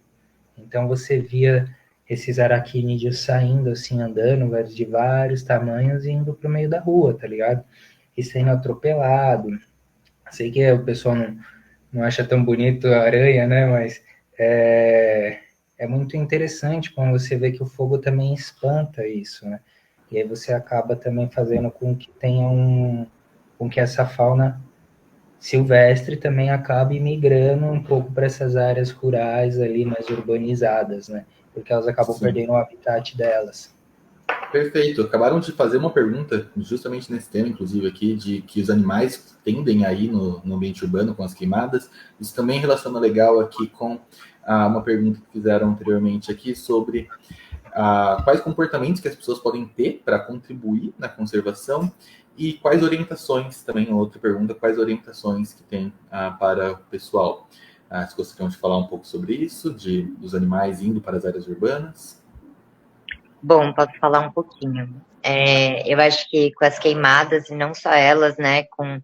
Então você via esses aracnídeos saindo assim, andando, de vários tamanhos e indo pro meio da rua, tá ligado? E sendo atropelado. Sei que o pessoal não acha tão bonito a aranha, né? Mas é muito interessante quando você vê que o fogo também espanta isso, né? E aí você acaba também fazendo com que tenha com que essa fauna silvestre também acabe migrando um pouco para essas áreas rurais ali mais urbanizadas, né? Porque elas acabam Sim. perdendo o habitat delas. Perfeito. Acabaram de fazer uma pergunta, justamente nesse tema, inclusive, aqui, de que os animais tendem a ir no ambiente urbano com as queimadas. Isso também relaciona legal aqui com uma pergunta que fizeram anteriormente aqui sobre quais comportamentos que as pessoas podem ter para contribuir na conservação e quais orientações, também outra pergunta, quais orientações que tem para o pessoal. Se gostariam de falar um pouco sobre isso, dos animais indo para as áreas urbanas. Bom, posso falar um pouquinho. Eu acho que com as queimadas, e não só elas, né, com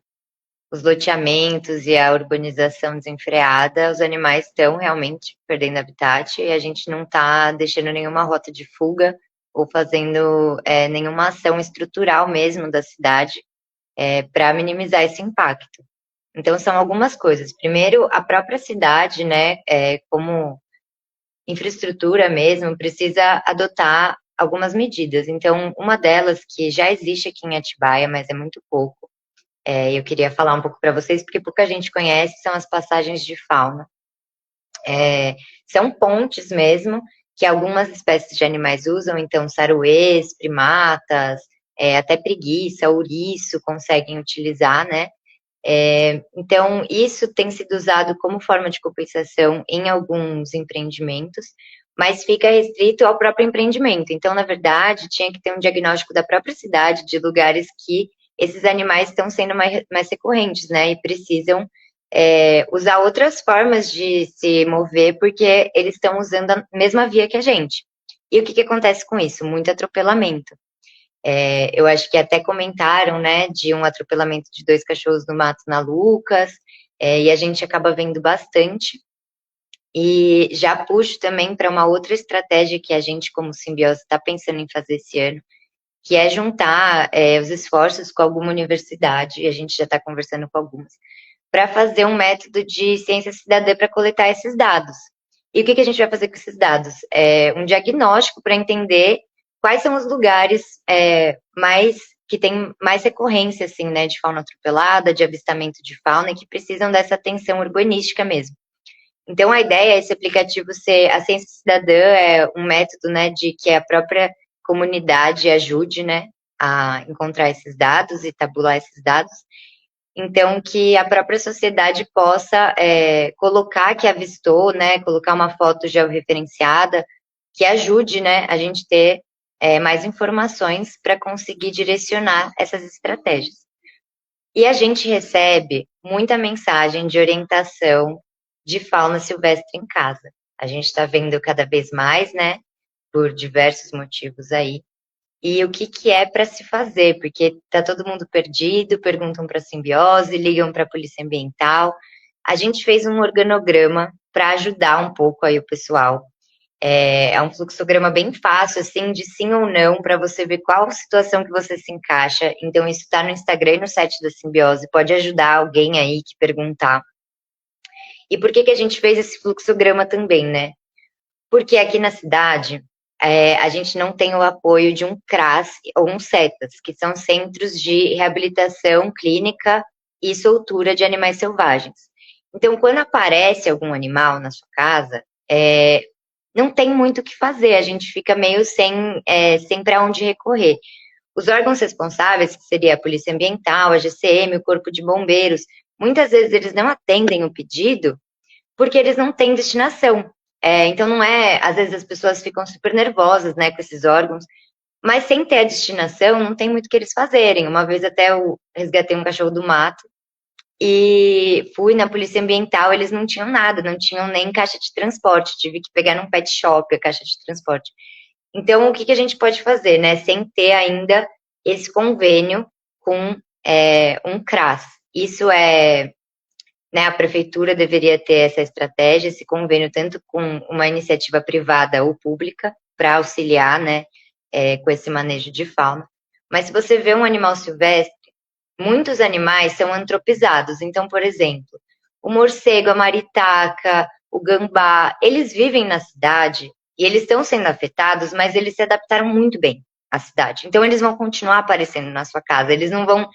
os loteamentos e a urbanização desenfreada, os animais estão realmente perdendo habitat e a gente não está deixando nenhuma rota de fuga ou fazendo nenhuma ação estrutural mesmo da cidade para minimizar esse impacto. Então, são algumas coisas. Primeiro, a própria cidade, né, como infraestrutura mesmo, precisa adotar algumas medidas. Então, uma delas que já existe aqui em Atibaia, mas é muito pouco, eu queria falar um pouco para vocês, porque pouca gente conhece, são as passagens de fauna. São pontes mesmo, que algumas espécies de animais usam, então saruês, primatas, até preguiça, ouriço conseguem utilizar, né? Então, isso tem sido usado como forma de compensação em alguns empreendimentos, mas fica restrito ao próprio empreendimento. Então, na verdade, tinha que ter um diagnóstico da própria cidade, de lugares que esses animais estão sendo mais recorrentes, né? E precisam usar outras formas de se mover, porque eles estão usando a mesma via que a gente. E o que acontece com isso? Muito atropelamento. Eu acho que até comentaram, né, de um atropelamento de 2 cachorros no mato na Lucas, e a gente acaba vendo bastante. E já puxo também para uma outra estratégia que a gente, como Simbiose, está pensando em fazer esse ano, que é juntar os esforços com alguma universidade, e a gente já está conversando com algumas, para fazer um método de ciência cidadã para coletar esses dados. E o que a gente vai fazer com esses dados? Um diagnóstico para entender quais são os lugares que têm mais recorrência, assim, né, de fauna atropelada, de avistamento de fauna, e que precisam dessa atenção urbanística mesmo. Então, a ideia é esse aplicativo ser, a ciência cidadã é um método, né, de que a própria comunidade ajude, né, a encontrar esses dados e tabular esses dados. Então, que a própria sociedade possa colocar que avistou, né, colocar uma foto georreferenciada, que ajude, né, a gente ter mais informações para conseguir direcionar essas estratégias. E a gente recebe muita mensagem de orientação de fauna silvestre em casa. A gente está vendo cada vez mais, né, por diversos motivos aí. E o que é para se fazer, porque tá todo mundo perdido, perguntam para a Simbiose, ligam para a Polícia Ambiental. A gente fez um organograma para ajudar um pouco aí o pessoal. É um fluxograma bem fácil, assim, de sim ou não, para você ver qual situação que você se encaixa. Então, isso está no Instagram e no site da Simbiose, pode ajudar alguém aí que perguntar. E por que a gente fez esse fluxograma também, né? Porque aqui na cidade, a gente não tem o apoio de um CRAS ou um CETAS, que são centros de reabilitação clínica e soltura de animais selvagens. Então, quando aparece algum animal na sua casa, não tem muito o que fazer, a gente fica meio sem para onde recorrer. Os órgãos responsáveis, que seria a Polícia Ambiental, a GCM, o Corpo de Bombeiros, muitas vezes eles não atendem o pedido porque eles não têm destinação. Então não às vezes as pessoas ficam super nervosas, né, com esses órgãos, mas sem ter a destinação, não tem muito o que eles fazerem. Uma vez até eu resgatei um cachorro do mato e fui na Polícia Ambiental, eles não tinham nada, não tinham nem caixa de transporte, tive que pegar num pet shop a caixa de transporte. Então, o que a gente pode fazer, né, sem ter ainda esse convênio com um CRAS? Isso né, a prefeitura deveria ter essa estratégia, esse convênio tanto com uma iniciativa privada ou pública para auxiliar, né, com esse manejo de fauna. Mas se você vê um animal silvestre, muitos animais são antropizados. Então, por exemplo, o morcego, a maritaca, o gambá, eles vivem na cidade e eles estão sendo afetados, mas eles se adaptaram muito bem à cidade. Então, eles vão continuar aparecendo na sua casa. Eles não vão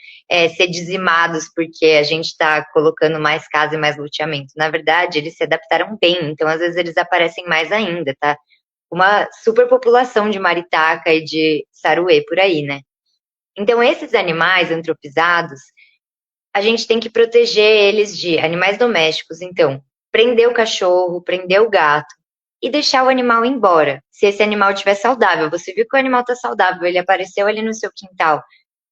ser dizimados porque a gente está colocando mais casa e mais loteamento. Na verdade, eles se adaptaram bem. Então, às vezes, eles aparecem mais ainda, tá? Uma superpopulação de maritaca e de saruê por aí, né? Então, esses animais antropizados, a gente tem que proteger eles de animais domésticos. Então, prender o cachorro, prender o gato e deixar o animal ir embora. Se esse animal estiver saudável, você viu que o animal está saudável, ele apareceu ali no seu quintal,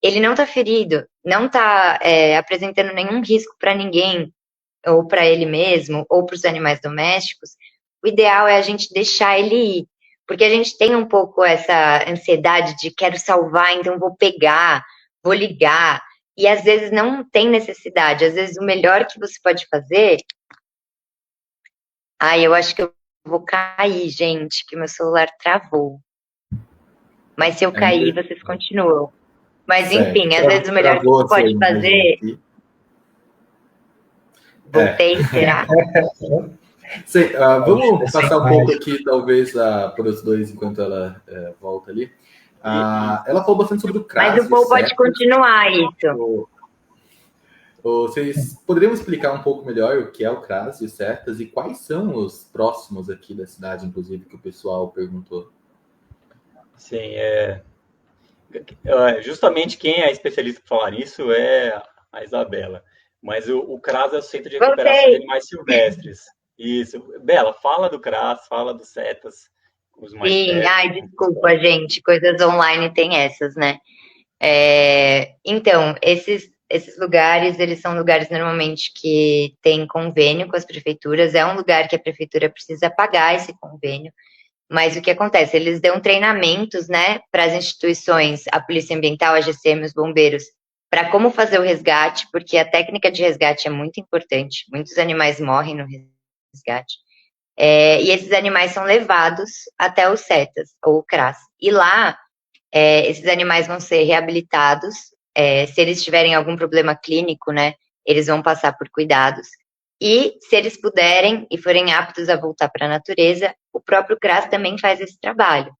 ele não está ferido, não está apresentando nenhum risco para ninguém, ou para ele mesmo, ou para os animais domésticos, o ideal é a gente deixar ele ir. Porque a gente tem um pouco essa ansiedade de quero salvar, então vou pegar, vou ligar. E às vezes não tem necessidade. Às vezes o melhor que você pode fazer. Eu acho que eu vou cair, gente, que meu celular travou. Mas se eu cair, vocês continuam. Mas enfim, às vezes o melhor que você pode fazer. Voltei, será? Sei, vamos passar um pouco aqui, talvez, para os dois, enquanto ela volta ali. Ela falou bastante sobre o CRAS. Mas o Paul pode continuar isso. Vocês poderiam explicar um pouco melhor o que é o CRAS e CETAS e quais são os próximos aqui da cidade, inclusive, que o pessoal perguntou? Sim, justamente quem é especialista para falar nisso é a Isabela. Mas o CRAS é o Centro de Recuperação de Animais Silvestres. Isso. Bela, fala do CRAS, fala do CETAS. Sim, desculpa, gente. Coisas online tem essas, né? Então, esses lugares, eles são lugares normalmente que têm convênio com as prefeituras. É um lugar que a prefeitura precisa pagar esse convênio. Mas o que acontece? Eles dão treinamentos, né, para as instituições, a Polícia Ambiental, a GCM, os bombeiros, para como fazer o resgate, porque a técnica de resgate é muito importante. Muitos animais morrem no resgate. E esses animais são levados até os CETAS, ou o CRAS. E lá, esses animais vão ser reabilitados. Se eles tiverem algum problema clínico, né, eles vão passar por cuidados. E se eles puderem e forem aptos a voltar para a natureza, o próprio CRAS também faz esse trabalho.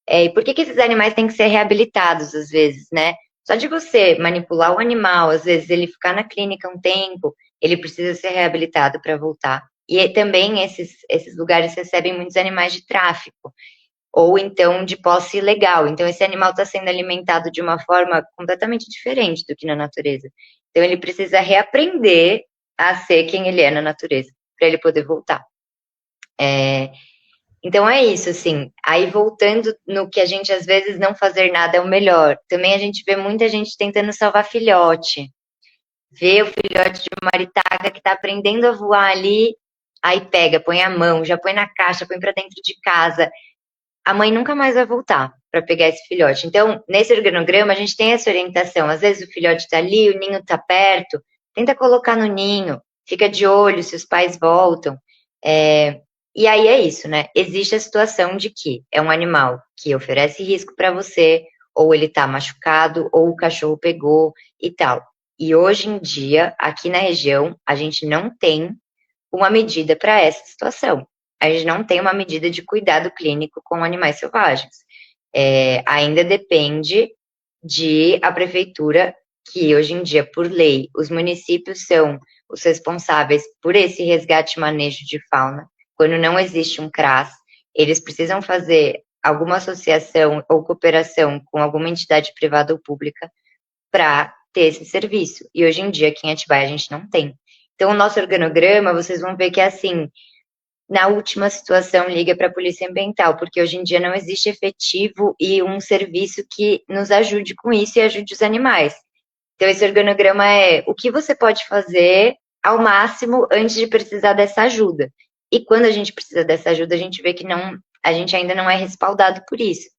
E por que esses animais têm que ser reabilitados às vezes, né? Só de você manipular o animal, às vezes ele ficar na clínica um tempo, ele precisa ser reabilitado para voltar. E também esses lugares recebem muitos animais de tráfico, ou então de posse ilegal. Então esse animal está sendo alimentado de uma forma completamente diferente do que na natureza. Então ele precisa reaprender a ser quem ele é na natureza, para ele poder voltar. Então é isso, assim. Aí voltando no que a gente às vezes não fazer nada é o melhor. Também a gente vê muita gente tentando salvar filhote. Vê o filhote de maritaca que está aprendendo a voar ali, aí pega, põe a mão, já põe na caixa, põe para dentro de casa. A mãe nunca mais vai voltar para pegar esse filhote. Então, nesse organograma, a gente tem essa orientação. Às vezes o filhote está ali, o ninho está perto, tenta colocar no ninho, fica de olho se os pais voltam. E aí é isso, né? Existe a situação de que é um animal que oferece risco para você, ou ele está machucado, ou o cachorro pegou e tal. E hoje em dia, aqui na região, a gente não tem uma medida para essa situação. a gente não tem uma medida de cuidado clínico com animais selvagens. Ainda depende de a prefeitura, que hoje em dia, por lei, os municípios são os responsáveis por esse resgate e manejo de fauna. Quando não existe um CRAS, eles precisam fazer alguma associação ou cooperação com alguma entidade privada ou pública para ter esse serviço. E hoje em dia, aqui em Atibaia, a gente não tem. Então, o nosso organograma, vocês vão ver que é assim, na última situação, liga para a Polícia Ambiental, porque hoje em dia não existe efetivo e um serviço que nos ajude com isso e ajude os animais. Então, esse organograma é o que você pode fazer ao máximo antes de precisar dessa ajuda. E quando a gente precisa dessa ajuda, a gente vê que a gente ainda não é respaldado por isso.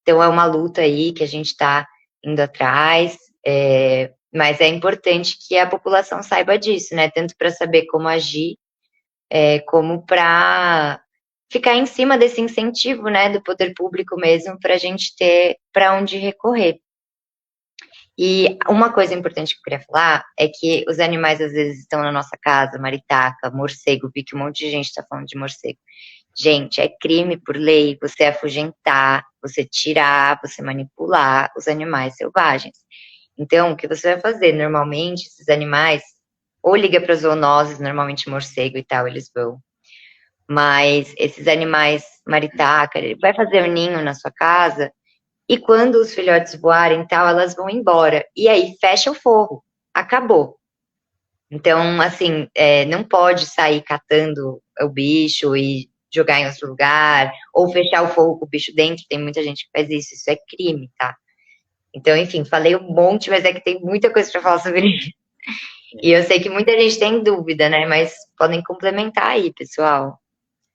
Então, é uma luta aí que a gente está indo atrás, mas é importante que a população saiba disso, né? Tanto para saber como agir, como para ficar em cima desse incentivo, né, do poder público mesmo, para a gente ter para onde recorrer. E uma coisa importante que eu queria falar é que os animais às vezes estão na nossa casa, maritaca, morcego, vi que um monte de gente está falando de morcego. Gente, é crime por lei você afugentar, você tirar, você manipular os animais selvagens. Então, o que você vai fazer? Normalmente, esses animais, ou liga para zoonoses, normalmente morcego e tal, eles vão. Mas esses animais maritaca, ele vai fazer o ninho na sua casa, e quando os filhotes voarem e tal, elas vão embora. E aí, fecha o forro. Acabou. Então, assim, não pode sair catando o bicho e jogar em outro lugar, ou fechar o forro com o bicho dentro. Tem muita gente que faz isso é crime, tá? Então, enfim, falei um monte, mas é que tem muita coisa para falar sobre isso. E eu sei que muita gente tem dúvida, né? Mas podem complementar aí, pessoal.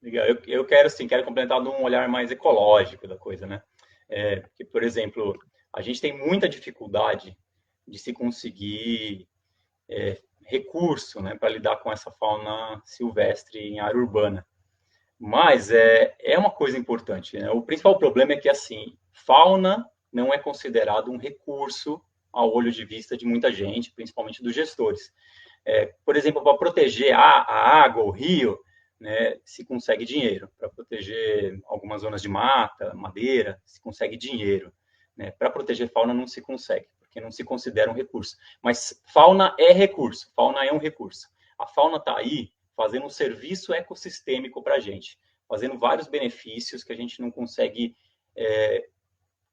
Legal. Eu quero, sim, quero complementar de um olhar mais ecológico da coisa, né? Porque, por exemplo, a gente tem muita dificuldade de se conseguir recurso, né, para lidar com essa fauna silvestre em área urbana. Mas é uma coisa importante, né? O principal problema é que, assim, fauna não é considerado um recurso ao olho de vista de muita gente, principalmente dos gestores. Por exemplo, para proteger a água, o rio, né, se consegue dinheiro. Para proteger algumas zonas de mata, madeira, se consegue dinheiro. Né? Para proteger fauna não se consegue, porque não se considera um recurso. Mas fauna é recurso, fauna é um recurso. A fauna está aí fazendo um serviço ecossistêmico para a gente, fazendo vários benefícios que a gente não consegue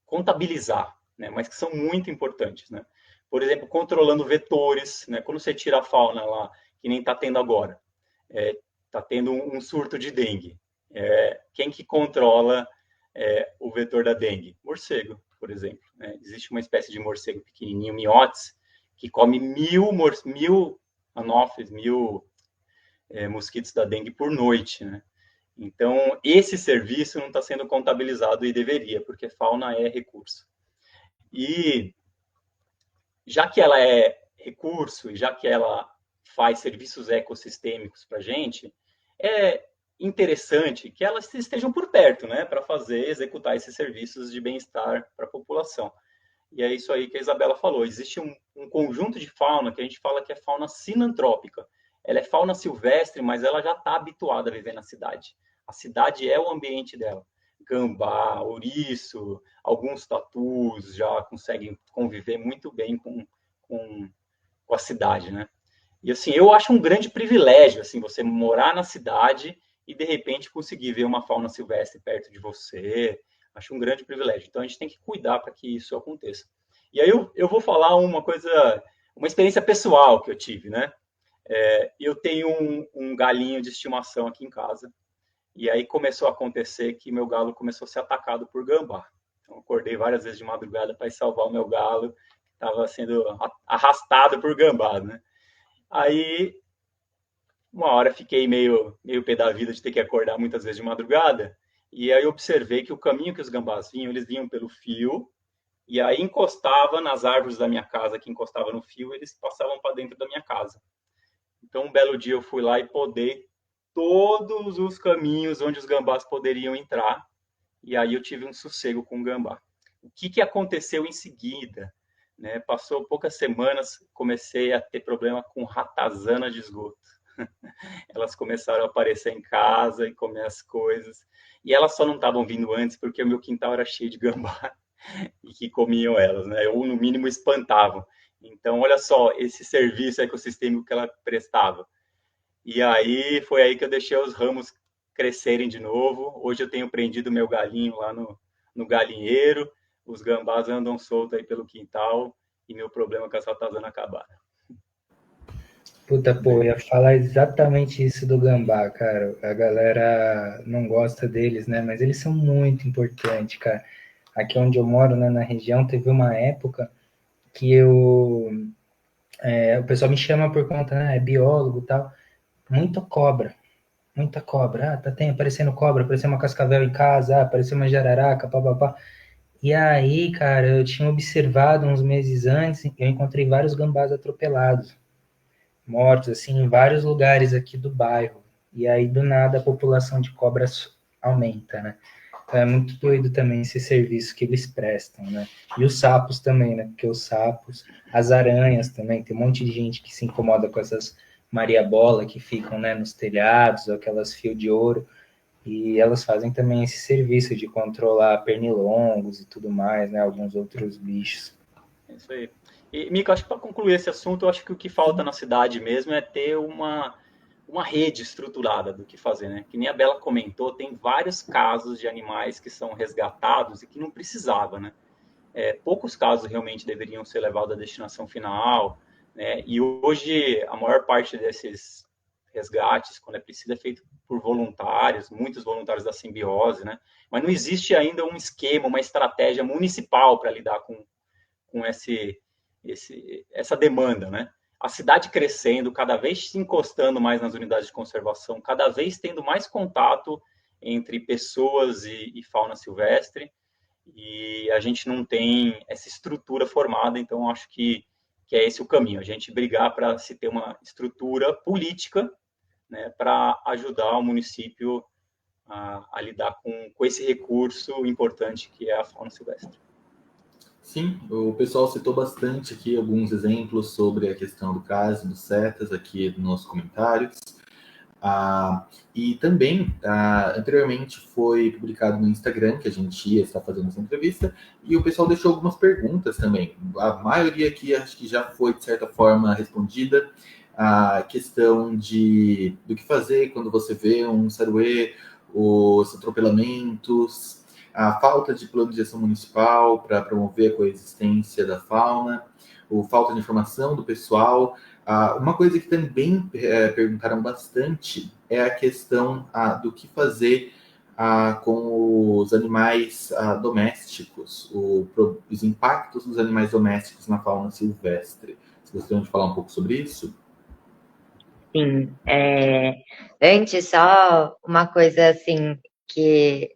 contabilizar, né, mas que são muito importantes. Né? Por exemplo, controlando vetores, né, quando você tira a fauna lá, que nem está tendo agora, está tendo um surto de dengue. Quem que controla o vetor da dengue? Morcego, por exemplo. Né? Existe uma espécie de morcego pequenininho, miotes, que come 1.000 anófeles, 1.000 mosquitos da dengue por noite. Né? Então, esse serviço não está sendo contabilizado e deveria, porque fauna é recurso. E já que ela é recurso e já que ela faz serviços ecossistêmicos para a gente, é interessante que elas estejam por perto, né, para executar esses serviços de bem-estar para a população. E é isso aí que a Isabela falou. Existe um conjunto de fauna que a gente fala que é fauna sinantrópica. Ela é fauna silvestre, mas ela já está habituada a viver na cidade. A cidade é o ambiente dela. Gambá, ouriço, alguns tatus já conseguem conviver muito bem com a cidade, né? E assim, eu acho um grande privilégio, assim, você morar na cidade e de repente conseguir ver uma fauna silvestre perto de você. Acho um grande privilégio. Então a gente tem que cuidar para que isso aconteça. E aí eu vou falar uma experiência pessoal que eu tive, né? Eu tenho um galinho de estimação aqui em casa. E aí começou a acontecer que meu galo começou a ser atacado por gambá. Então, acordei várias vezes de madrugada para ir salvar o meu galo, que estava sendo arrastado por gambá, né? Aí, uma hora fiquei meio pé da vida de ter que acordar muitas vezes de madrugada, e aí observei que o caminho que os gambás vinham, eles vinham pelo fio, e aí encostava nas árvores da minha casa, que encostava no fio, eles passavam para dentro da minha casa. Então, um belo dia eu fui lá e podei todos os caminhos onde os gambás poderiam entrar, e aí eu tive um sossego com o gambá. O que aconteceu em seguida? Né? Passou poucas semanas, comecei a ter problema com ratazana de esgoto. Elas começaram a aparecer em casa e comer as coisas. E elas só não estavam vindo antes porque o meu quintal era cheio de gambá e que comiam elas, né? Ou no mínimo espantavam. Então, olha só esse serviço ecossistêmico que ela prestava. E aí foi aí que eu deixei os ramos crescerem de novo. Hoje eu tenho prendido meu galinho lá no galinheiro. Os gambás andam soltos aí pelo quintal e meu problema com as ratazanas acabaram. Puta, pô, eu ia falar exatamente isso do gambá, cara. A galera não gosta deles, né? Mas eles são muito importantes, cara. Aqui onde eu moro, né, na região, teve uma época que o pessoal me chama por conta, né, é biólogo e tal, muita cobra, muita cobra. Ah, tem aparecendo cobra, apareceu uma cascavel em casa, apareceu uma jararaca, papapá. E aí, cara, eu tinha observado uns meses antes, eu encontrei vários gambás atropelados, mortos, assim, em vários lugares aqui do bairro. E aí, do nada, a população de cobras aumenta, né? Então é muito doido também esse serviço que eles prestam, né? E os sapos também, né? Porque os sapos, as aranhas também, tem um monte de gente que se incomoda com essas Maria Bola que ficam, né, nos telhados, ou aquelas fio de ouro, e elas fazem também esse serviço de controlar pernilongos e tudo mais, né? Alguns outros bichos. É isso aí. E, Mico, acho que para concluir esse assunto, eu acho que o que falta na cidade mesmo é ter uma rede estruturada do que fazer, né? Que nem a Bela comentou, tem vários casos de animais que são resgatados e que não precisava, né? Poucos casos realmente deveriam ser levados à destinação final, né? E hoje a maior parte desses resgates, quando é preciso, é feito por voluntários, muitos voluntários da simbiose, né? Mas não existe ainda um esquema, uma estratégia municipal para lidar com essa demanda, né? A cidade crescendo, cada vez se encostando mais nas unidades de conservação, cada vez tendo mais contato entre pessoas e fauna silvestre, e a gente não tem essa estrutura formada, então acho que é esse o caminho, a gente brigar para se ter uma estrutura política, né, para ajudar o município a lidar com esse recurso importante que é a fauna silvestre. Sim, o pessoal citou bastante aqui alguns exemplos sobre a questão do caso dos setas aqui nos comentários. E também, anteriormente foi publicado no Instagram que a gente ia estar fazendo essa entrevista, e o pessoal deixou algumas perguntas também. A maioria aqui acho que já foi, de certa forma, respondida. A questão do que fazer quando você vê um saruê, os atropelamentos, a falta de plano de gestão municipal para promover a coexistência da fauna, a falta de informação do pessoal. Uma coisa que também perguntaram bastante é a questão do que fazer com os animais domésticos, os impactos dos animais domésticos na fauna silvestre. Vocês gostariam de falar um pouco sobre isso? Sim. Antes, só uma coisa assim que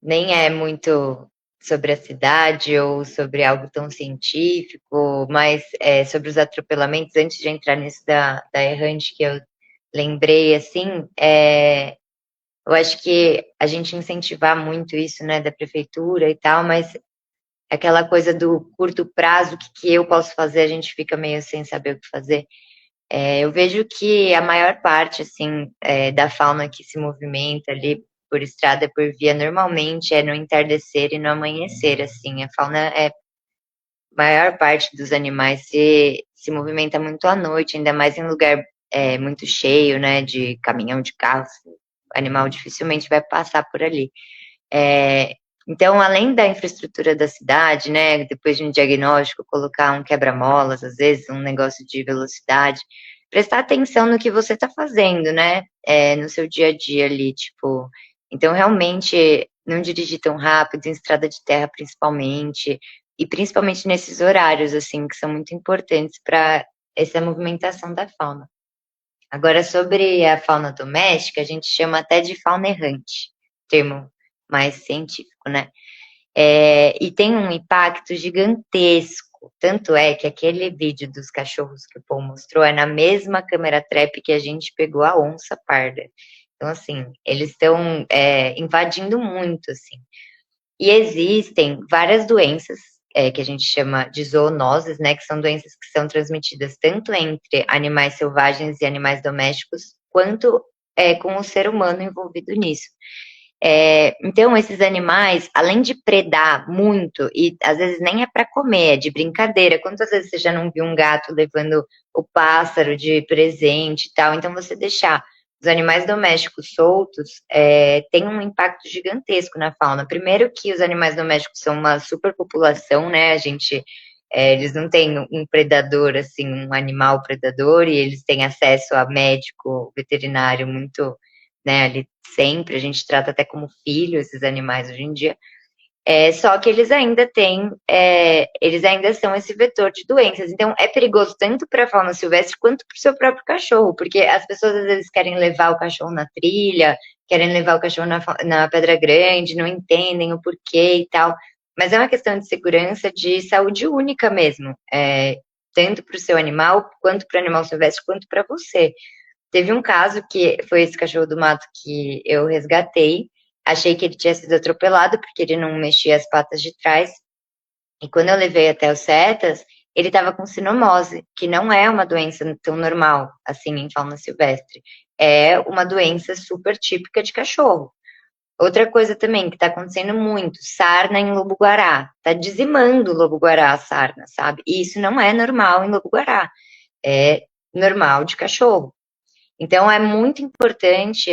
nem é muito sobre a cidade ou sobre algo tão científico, mas sobre os atropelamentos, antes de entrar nisso da errante que eu lembrei, assim, eu acho que a gente incentivar muito isso, né, da prefeitura e tal, mas aquela coisa do curto prazo, o que eu posso fazer, a gente fica meio sem saber o que fazer. Eu vejo que a maior parte, assim, da fauna que se movimenta ali por estrada, por via, normalmente é no entardecer e no amanhecer, assim. A fauna a maior parte dos animais se movimenta muito à noite, ainda mais em lugar muito cheio, né, de caminhão, de carro. O animal dificilmente vai passar por ali. Então, além da infraestrutura da cidade, né, depois de um diagnóstico, colocar um quebra-molas, às vezes um negócio de velocidade, prestar atenção no que você está fazendo, né, no seu dia a dia ali, tipo, então realmente não dirigir tão rápido, em estrada de terra principalmente, e principalmente nesses horários, assim, que são muito importantes para essa movimentação da fauna. Agora, sobre a fauna doméstica, a gente chama até de fauna errante, termo mais científico, né? E tem um impacto gigantesco. Tanto é que aquele vídeo dos cachorros que o Paul mostrou é na mesma câmera trap que a gente pegou a onça parda. Então, assim, eles estão invadindo muito, assim. E existem várias doenças que a gente chama de zoonoses, né, que são doenças que são transmitidas tanto entre animais selvagens e animais domésticos, quanto com o ser humano envolvido nisso. Então, esses animais, além de predar muito, e às vezes nem é para comer, é de brincadeira. Quantas vezes você já não viu um gato levando o pássaro de presente e tal? Então, você deixar os animais domésticos soltos tem um impacto gigantesco na fauna. Primeiro que os animais domésticos são uma superpopulação, né? Eles não têm um predador, assim, um animal predador, e eles têm acesso a médico veterinário muito, né, ali sempre, a gente trata até como filho esses animais hoje em dia. Só que eles ainda eles ainda são esse vetor de doenças. Então, é perigoso tanto para a fauna silvestre quanto para o seu próprio cachorro, porque as pessoas às vezes querem levar o cachorro na trilha, querem levar o cachorro na Pedra Grande, não entendem o porquê e tal. Mas é uma questão de segurança, de saúde única mesmo, tanto para o seu animal, quanto para o animal silvestre, quanto para você. Teve um caso que foi esse cachorro do mato que eu resgatei. Achei que ele tinha sido atropelado porque ele não mexia as patas de trás. E quando eu levei até os CETAS, ele estava com sinomose, que não é uma doença tão normal assim em fauna silvestre. É uma doença super típica de cachorro. Outra coisa também que está acontecendo muito, sarna em lobo-guará. Está dizimando o lobo-guará a sarna, sabe? E isso não é normal em lobo-guará. É normal de cachorro. Então, é muito importante,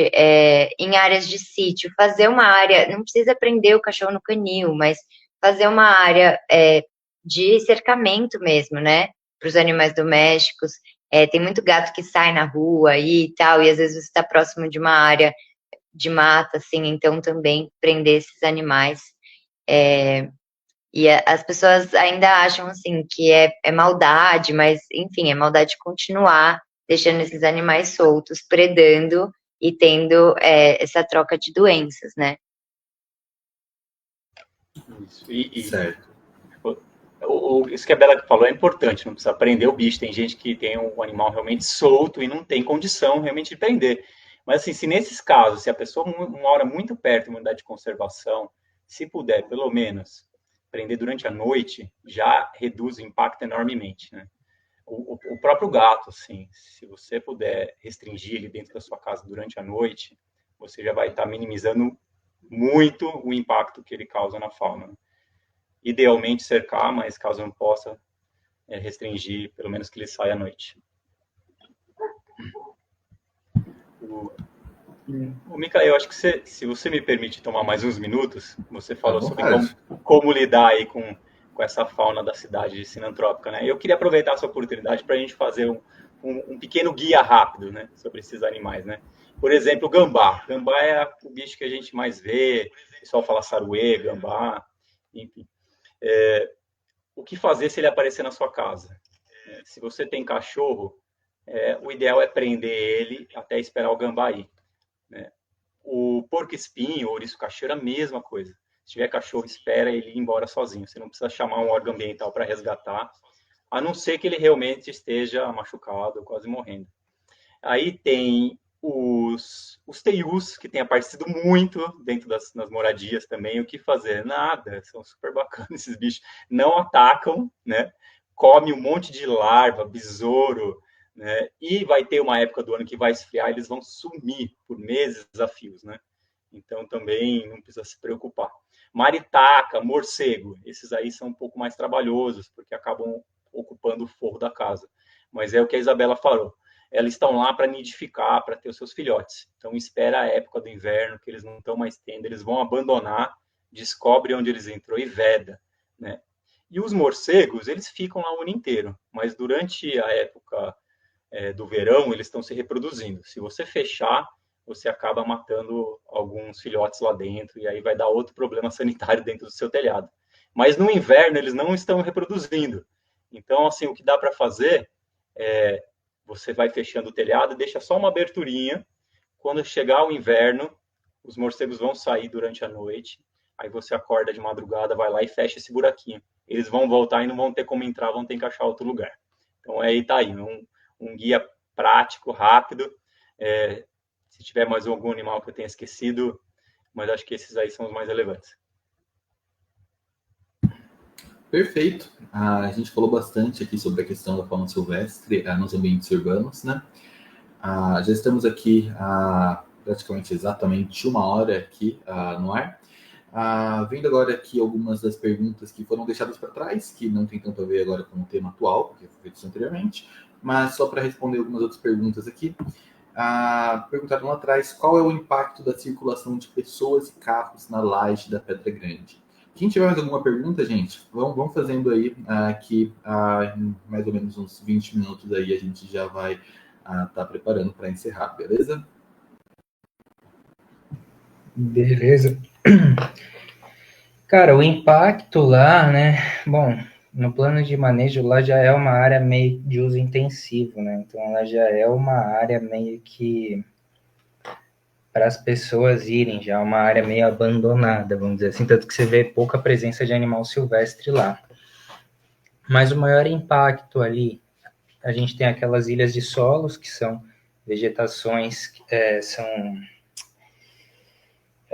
em áreas de sítio, fazer uma área, não precisa prender o cachorro no canil, mas fazer uma área de cercamento mesmo, né? Para os animais domésticos. Tem muito gato que sai na rua aí e tal, e às vezes você está próximo de uma área de mata, assim, então também prender esses animais. As pessoas ainda acham, assim, que é maldade, mas, enfim, é maldade continuar deixando esses animais soltos, predando e tendo essa troca de doenças, né? Isso. Certo. Isso que a Bela falou é importante, não precisa prender o bicho. Tem gente que tem um animal realmente solto e não tem condição realmente de prender. Mas, assim, se nesses casos, se a pessoa mora muito perto de uma unidade de conservação, se puder, pelo menos, prender durante a noite, já reduz o impacto enormemente, né? O próprio gato, assim, se você puder restringir ele dentro da sua casa durante a noite, você já vai estar minimizando muito o impacto que ele causa na fauna. Idealmente cercar, mas caso não possa, restringir, pelo menos que ele saia à noite. O Micael, acho que se você me permite tomar mais uns minutos, você falou sobre como lidar aí com essa fauna da cidade de Sinantrópica, né? Eu queria aproveitar essa oportunidade para a gente fazer um pequeno guia rápido, né, sobre esses animais, né? Por exemplo, o gambá. Gambá é o bicho que a gente mais vê, o pessoal fala saruê, gambá, enfim. O que fazer se ele aparecer na sua casa? Se você tem cachorro, o ideal é prender ele até esperar o gambá ir, né? O porco-espinho, ou ouriço cacheiro, a mesma coisa. Se tiver cachorro, espera ele ir embora sozinho. Você não precisa chamar um órgão ambiental para resgatar, a não ser que ele realmente esteja machucado, quase morrendo. Aí tem os teius, que têm aparecido muito dentro nas moradias também. O que fazer? Nada, são super bacanas esses bichos. Não atacam, né? Come um monte de larva, besouro, né? E vai ter uma época do ano que vai esfriar, eles vão sumir por meses a fios, né? Então também não precisa se preocupar. Maritaca, morcego, esses aí são um pouco mais trabalhosos, porque acabam ocupando o forro da casa. Mas é o que a Isabela falou. Elas estão lá para nidificar, para ter os seus filhotes. Então espera a época do inverno, que eles não estão mais tendo, eles vão abandonar, descobre onde eles entrou e veda, né? E os morcegos, eles ficam lá o ano inteiro, mas durante a época do verão, eles estão se reproduzindo. Se você fechar, você acaba matando alguns filhotes lá dentro, e aí vai dar outro problema sanitário dentro do seu telhado. Mas no inverno, eles não estão reproduzindo. Então, assim, o que dá para fazer é você vai fechando o telhado, deixa só uma aberturinha. Quando chegar o inverno, os morcegos vão sair durante a noite. Aí você acorda de madrugada, vai lá e fecha esse buraquinho. Eles vão voltar e não vão ter como entrar, vão ter que achar outro lugar. Então, aí tá aí, um guia prático, rápido. Se tiver mais algum animal que eu tenha esquecido, mas acho que esses aí são os mais relevantes. Perfeito. A gente falou bastante aqui sobre a questão da fauna silvestre nos ambientes urbanos, né? Já estamos aqui há praticamente exatamente 1 hora aqui no ar. Vendo agora aqui algumas das perguntas que foram deixadas para trás, que não tem tanto a ver agora com o tema atual, porque foi feito anteriormente, mas só para responder algumas outras perguntas aqui. Perguntaram lá atrás qual é o impacto da circulação de pessoas e carros na laje da Pedra Grande. Quem tiver mais alguma pergunta, gente, vamos fazendo aí que em mais ou menos uns 20 minutos aí a gente já vai estar preparando para encerrar, beleza? Beleza. Cara, o impacto lá, né? Bom, no plano de manejo lá já é uma área meio de uso intensivo, né? Então ela já é uma área meio que para as pessoas irem, já é uma área meio abandonada, vamos dizer assim, tanto que você vê pouca presença de animal silvestre lá. Mas o maior impacto ali, a gente tem aquelas ilhas de solos, que são vegetações, é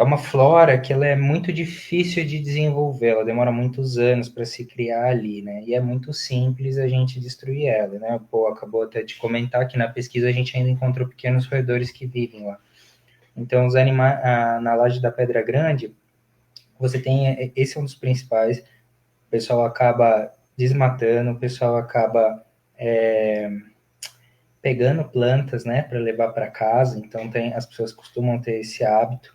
uma flora que ela é muito difícil de desenvolver, ela demora muitos anos para se criar ali, né? E é muito simples a gente destruir ela, né? O Pô acabou até de comentar que na pesquisa a gente ainda encontrou pequenos roedores que vivem lá. Então, os animais na laje da Pedra Grande, você tem, esse é um dos principais, o pessoal acaba desmatando, o pessoal acaba pegando plantas, né, para levar para casa, então as pessoas costumam ter esse hábito.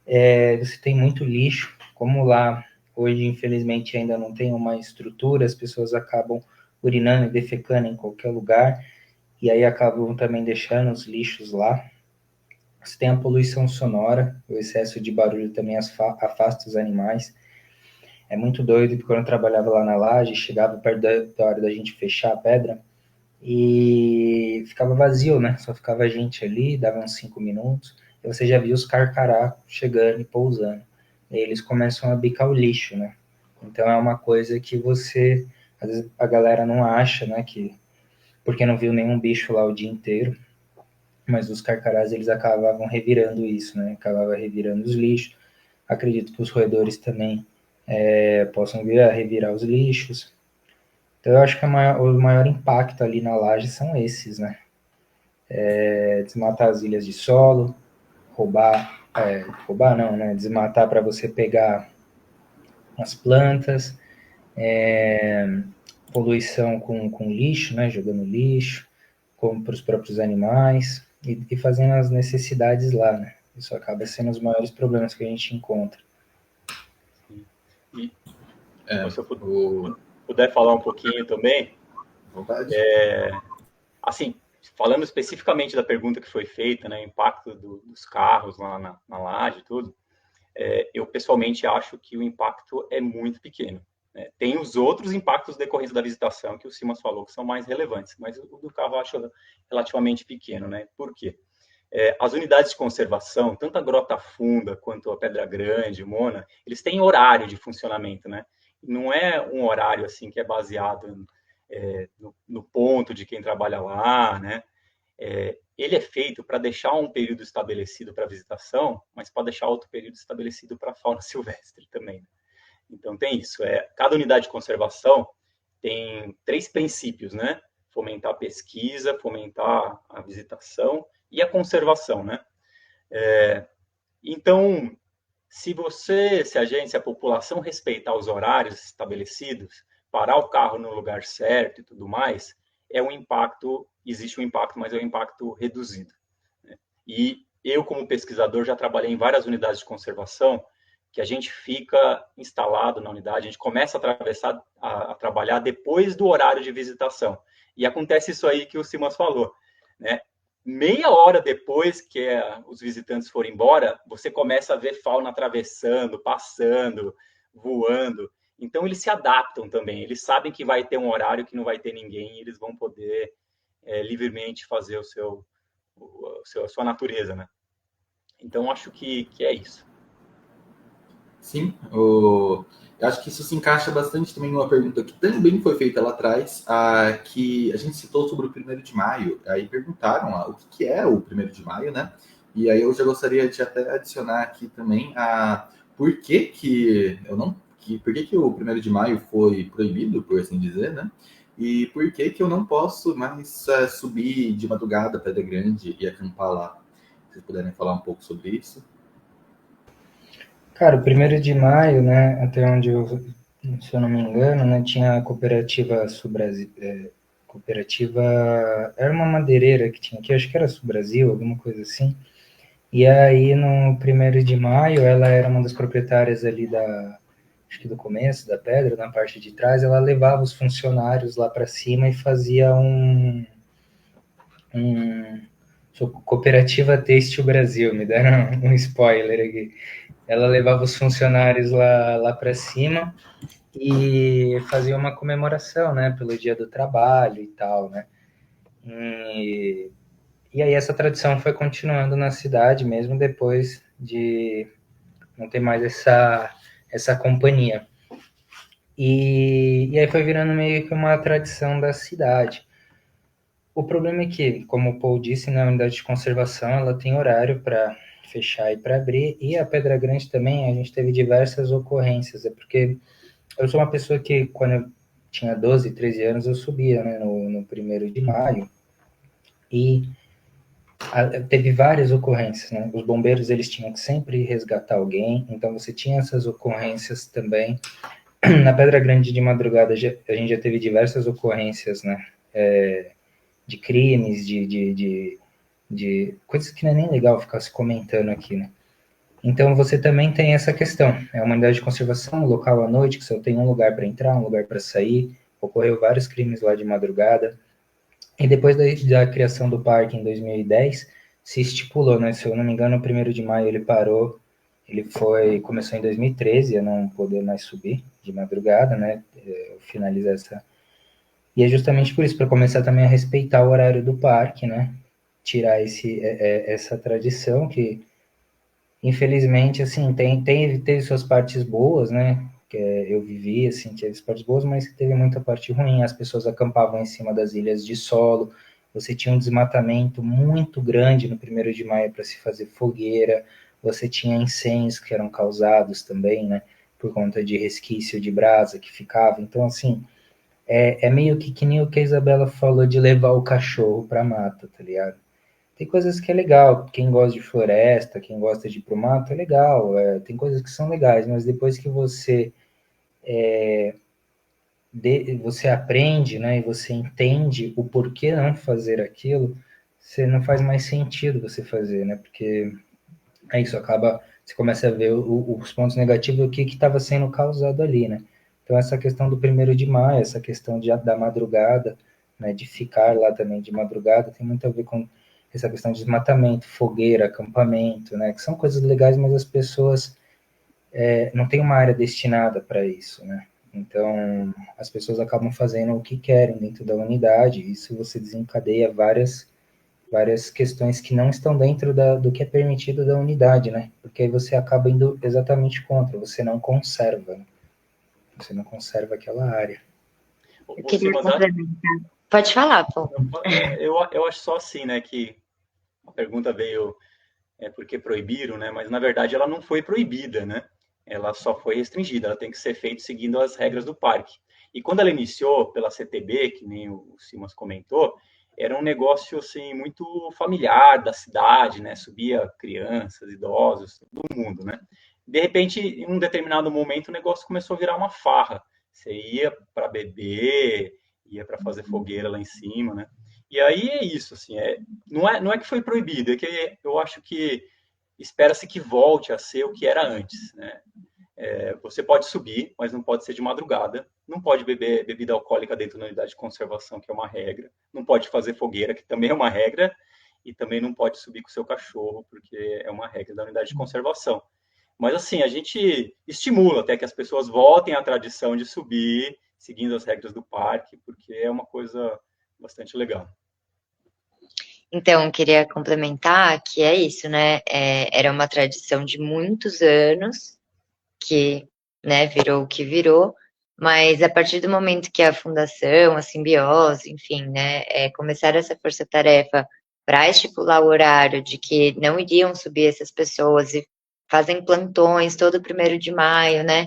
Você tem muito lixo, como lá hoje, infelizmente, ainda não tem uma estrutura, as pessoas acabam urinando e defecando em qualquer lugar, e aí acabam também deixando os lixos lá. Você tem a poluição sonora, o excesso de barulho também afasta os animais. É muito doido que quando eu trabalhava lá na laje, chegava perto da hora da gente fechar a pedra e ficava vazio, né? Só ficava a gente ali, dava uns 5 minutos, e você já via os carcará chegando e pousando. E eles começam a bicar o lixo, né? Então é uma coisa que você, às vezes a galera não acha, né? Que porque não viu nenhum bicho lá o dia inteiro, mas os carcarás eles acabavam revirando isso, né? Acabava revirando os lixos. Acredito que os roedores também possam vir a revirar os lixos. Então eu acho que o maior impacto ali na laje são esses, né? Desmatar as ilhas de solo, roubar não, né? Desmatar para você pegar as plantas, poluição com lixo, né? Jogando lixo, como para os próprios animais e fazendo as necessidades lá, né? Isso acaba sendo os maiores problemas que a gente encontra. E se eu puder falar um pouquinho também, assim, falando especificamente da pergunta que foi feita, né, impacto dos carros lá na laje e tudo, eu pessoalmente acho que o impacto é muito pequeno. Né? Tem os outros impactos decorrentes da visitação que o Simas falou que são mais relevantes, mas o do carro eu acho relativamente pequeno. Né? Por quê? As unidades de conservação, tanto a Grota Funda quanto a Pedra Grande, Mona, eles têm horário de funcionamento, né? Não é um horário assim que é baseado no ponto de quem trabalha lá, né? Ele é feito para deixar um período estabelecido para visitação, mas para deixar outro período estabelecido para fauna silvestre também. Então tem isso. Cada unidade de conservação tem 3 princípios, né? Fomentar a pesquisa, fomentar a visitação e a conservação, né? Então, se a gente, se a população respeitar os horários estabelecidos, parar o carro no lugar certo e tudo mais, existe um impacto, mas é um impacto reduzido. Né? E eu, como pesquisador, já trabalhei em várias unidades de conservação, que a gente fica instalado na unidade, a gente começa a trabalhar depois do horário de visitação. E acontece isso aí que o Simas falou, né? Meia hora depois que os visitantes forem embora, você começa a ver fauna atravessando, passando, voando. Então, eles se adaptam também. Eles sabem que vai ter um horário que não vai ter ninguém e eles vão poder livremente fazer a sua natureza, né? Então, acho que é isso. Sim, eu acho que isso se encaixa bastante também numa pergunta que também foi feita lá atrás, que a gente citou sobre o 1º de maio, aí perguntaram o que é o 1º de maio, né? E aí eu já gostaria de até adicionar aqui também por que por que que o 1º de maio foi proibido, por assim dizer, né? E por que que eu não posso mais subir de madrugada a Pedra Grande e acampar lá? Se vocês puderem falar um pouco sobre isso. Cara, o 1º de maio, né, até onde eu, se eu não me engano, né, tinha a cooperativa Sul-Brasil, cooperativa, era uma madeireira que tinha aqui, acho que era Sul-Brasil, alguma coisa assim. E aí, no 1º de maio, ela era uma das proprietárias ali acho que do começo, da pedra, na parte de trás, ela levava os funcionários lá para cima e fazia Cooperativa Têxtil Brasil, me deram um spoiler aqui. Ela levava os funcionários lá para cima e fazia uma comemoração, né, pelo Dia do Trabalho e tal, né. E aí essa tradição foi continuando na cidade, mesmo depois de não ter mais essa companhia. E aí foi virando meio que uma tradição da cidade. O problema é que, como o Paul disse, na unidade de conservação ela tem horário para fechar e para abrir, e a Pedra Grande também a gente teve diversas ocorrências, porque eu sou uma pessoa que, quando eu tinha 12, 13 anos, eu subia, né, no 1º de maio, e teve várias ocorrências, né? Os bombeiros, eles tinham que sempre resgatar alguém, então você tinha essas ocorrências também. Na Pedra Grande de madrugada, a gente já teve diversas ocorrências, né? De crimes, de coisas que não é nem legal ficar se comentando aqui, né? Então você também tem essa questão. É uma unidade de conservação, um local à noite, que só tem um lugar para entrar, um lugar para sair. Ocorreu vários crimes lá de madrugada. E depois da criação do parque em 2010, se estipulou, né? Se eu não me engano, o 1º de maio ele parou, começou em 2013 a não poder mais subir de madrugada, né? Finalizar essa. E é justamente por isso, para começar também a respeitar o horário do parque, né? Tirar essa tradição que, infelizmente, assim, teve suas partes boas, né? Que eu vivi, assim, teve as partes boas, mas teve muita parte ruim. As pessoas acampavam em cima das ilhas de solo, você tinha um desmatamento muito grande no 1º de maio para se fazer fogueira, você tinha incêndios que eram causados também, né? Por conta de resquício de brasa que ficava. Então, assim, é meio que nem o que a Isabela falou de levar o cachorro pra mata, tá ligado? Tem coisas que é legal, quem gosta de floresta, quem gosta de ir pro mato, é legal, tem coisas que são legais, mas depois que você aprende, né, e você entende o porquê não fazer aquilo, você não faz mais sentido você fazer, né, porque é isso, você começa a ver os pontos negativos, o que estava sendo causado ali, né. Então essa questão do 1º de maio, essa questão da madrugada, né, de ficar lá também de madrugada, tem muito a ver com essa questão de desmatamento, fogueira, acampamento, né, que são coisas legais, mas as pessoas não têm uma área destinada para isso, né. Então, as pessoas acabam fazendo o que querem dentro da unidade, e isso você desencadeia várias questões que não estão dentro do que é permitido da unidade, né? Porque aí você acaba indo exatamente contra, você não conserva, né? Você não conserva aquela área. Eu queria complementar. Pode falar, pô. Eu acho só assim, né, que a pergunta veio porque proibiram, né? Mas na verdade ela não foi proibida, né? Ela só foi restringida. Ela tem que ser feita seguindo as regras do parque. E quando ela iniciou pela CTB, que nem o Simas comentou, era um negócio assim muito familiar da cidade, né? Subia crianças, idosos, todo mundo, né? De repente, em um determinado momento, o negócio começou a virar uma farra. Você ia para beber, ia para fazer fogueira lá em cima, né? E aí é isso, assim, não é que foi proibido, é que eu acho que espera-se que volte a ser o que era antes, né? Você pode subir, mas não pode ser de madrugada, não pode beber bebida alcoólica dentro da unidade de conservação, que é uma regra, não pode fazer fogueira, que também é uma regra, e também não pode subir com o seu cachorro, porque é uma regra da unidade de conservação. Mas assim, a gente estimula até que as pessoas voltem à tradição de subir, seguindo as regras do parque, porque é uma coisa bastante legal. Então, queria complementar que é isso, né? Era uma tradição de muitos anos que, né, virou o que virou, mas a partir do momento que a fundação, a simbiose, enfim, né, começaram essa força-tarefa para estipular o horário de que não iriam subir essas pessoas e fazem plantões todo 1º de maio, né?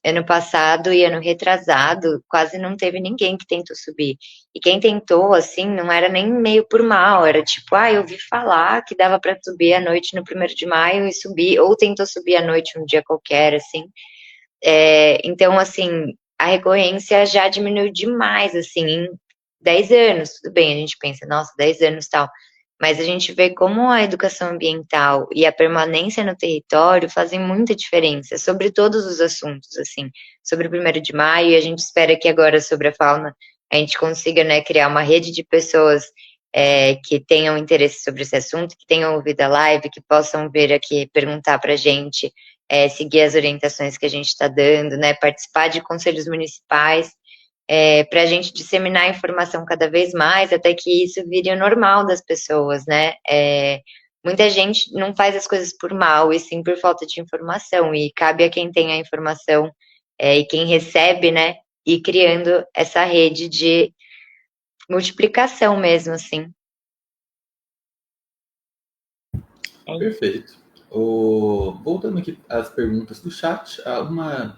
Ano passado e ano retrasado, quase não teve ninguém que tentou subir. E quem tentou, assim, não era nem meio por mal, era tipo, eu ouvi falar que dava para subir à noite no 1º de maio e subir, ou tentou subir à noite um dia qualquer, assim. Então, assim, a recorrência já diminuiu demais, assim, em 10 anos. Tudo bem, a gente pensa, nossa, 10 anos tal. Mas a gente vê como a educação ambiental e a permanência no território fazem muita diferença sobre todos os assuntos, assim, sobre o 1º de maio, e a gente espera que agora sobre a fauna a gente consiga, né, criar uma rede de pessoas que tenham interesse sobre esse assunto, que tenham ouvido a live, que possam vir aqui perguntar para a gente, seguir as orientações que a gente está dando, né, participar de conselhos municipais, para a gente disseminar a informação cada vez mais, até que isso vire o normal das pessoas, né? Muita gente não faz as coisas por mal, e sim por falta de informação, e cabe a quem tem a informação e quem recebe, né, ir criando essa rede de multiplicação mesmo, assim. Perfeito. Voltando aqui às perguntas do chat,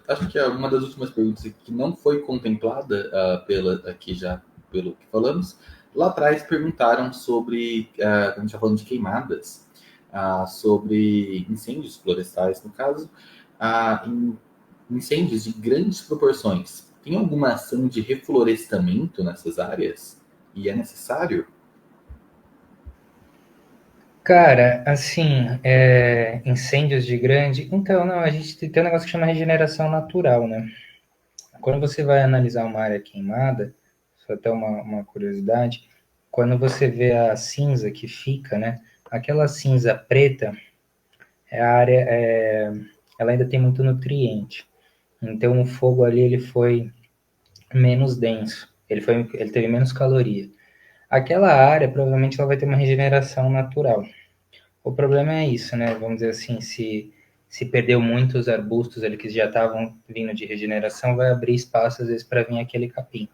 acho que uma das últimas perguntas que não foi contemplada aqui já pelo que falamos, lá atrás perguntaram sobre, quando a gente está falando de queimadas, sobre incêndios florestais, no caso, incêndios de grandes proporções. Tem alguma ação de reflorestamento nessas áreas? E é necessário? Cara, assim, incêndios de grande. Então, não, a gente tem um negócio que chama regeneração natural, né? Quando você vai analisar uma área queimada, só até uma curiosidade, quando você vê a cinza que fica, né? Aquela cinza preta é a área, ela ainda tem muito nutriente. Então o fogo ali ele foi menos denso, ele teve menos caloria. Aquela área provavelmente ela vai ter uma regeneração natural. O problema é isso, né? Vamos dizer assim, se perdeu muitos arbustos ali que já estavam vindo de regeneração, vai abrir espaço às vezes para vir aquele capim.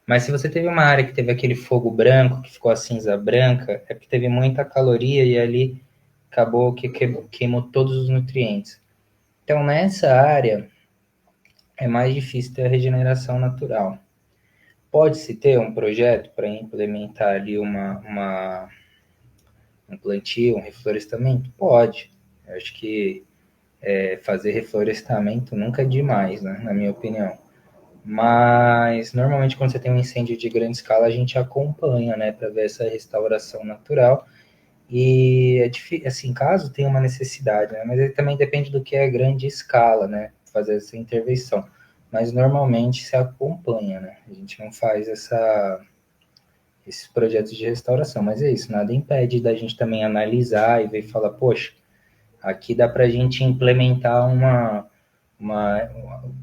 Mas se você teve uma área que teve aquele fogo branco, que ficou a cinza branca, é porque teve muita caloria e ali acabou que queimou todos os nutrientes. Então nessa área é mais difícil ter a regeneração natural. Pode-se ter um projeto para implementar ali um plantio, um reflorestamento? Pode. Eu acho que fazer reflorestamento nunca é demais, né, na minha opinião. Mas normalmente quando você tem um incêndio de grande escala, a gente acompanha, né, para ver essa restauração natural. E é difícil, assim, caso tenha uma necessidade, né, mas ele também depende do que é grande escala, né, fazer essa intervenção. Mas normalmente se acompanha, né? A gente não faz esses projetos de restauração, mas é isso, nada impede da gente também analisar e ver e falar, poxa, aqui dá para a gente implementar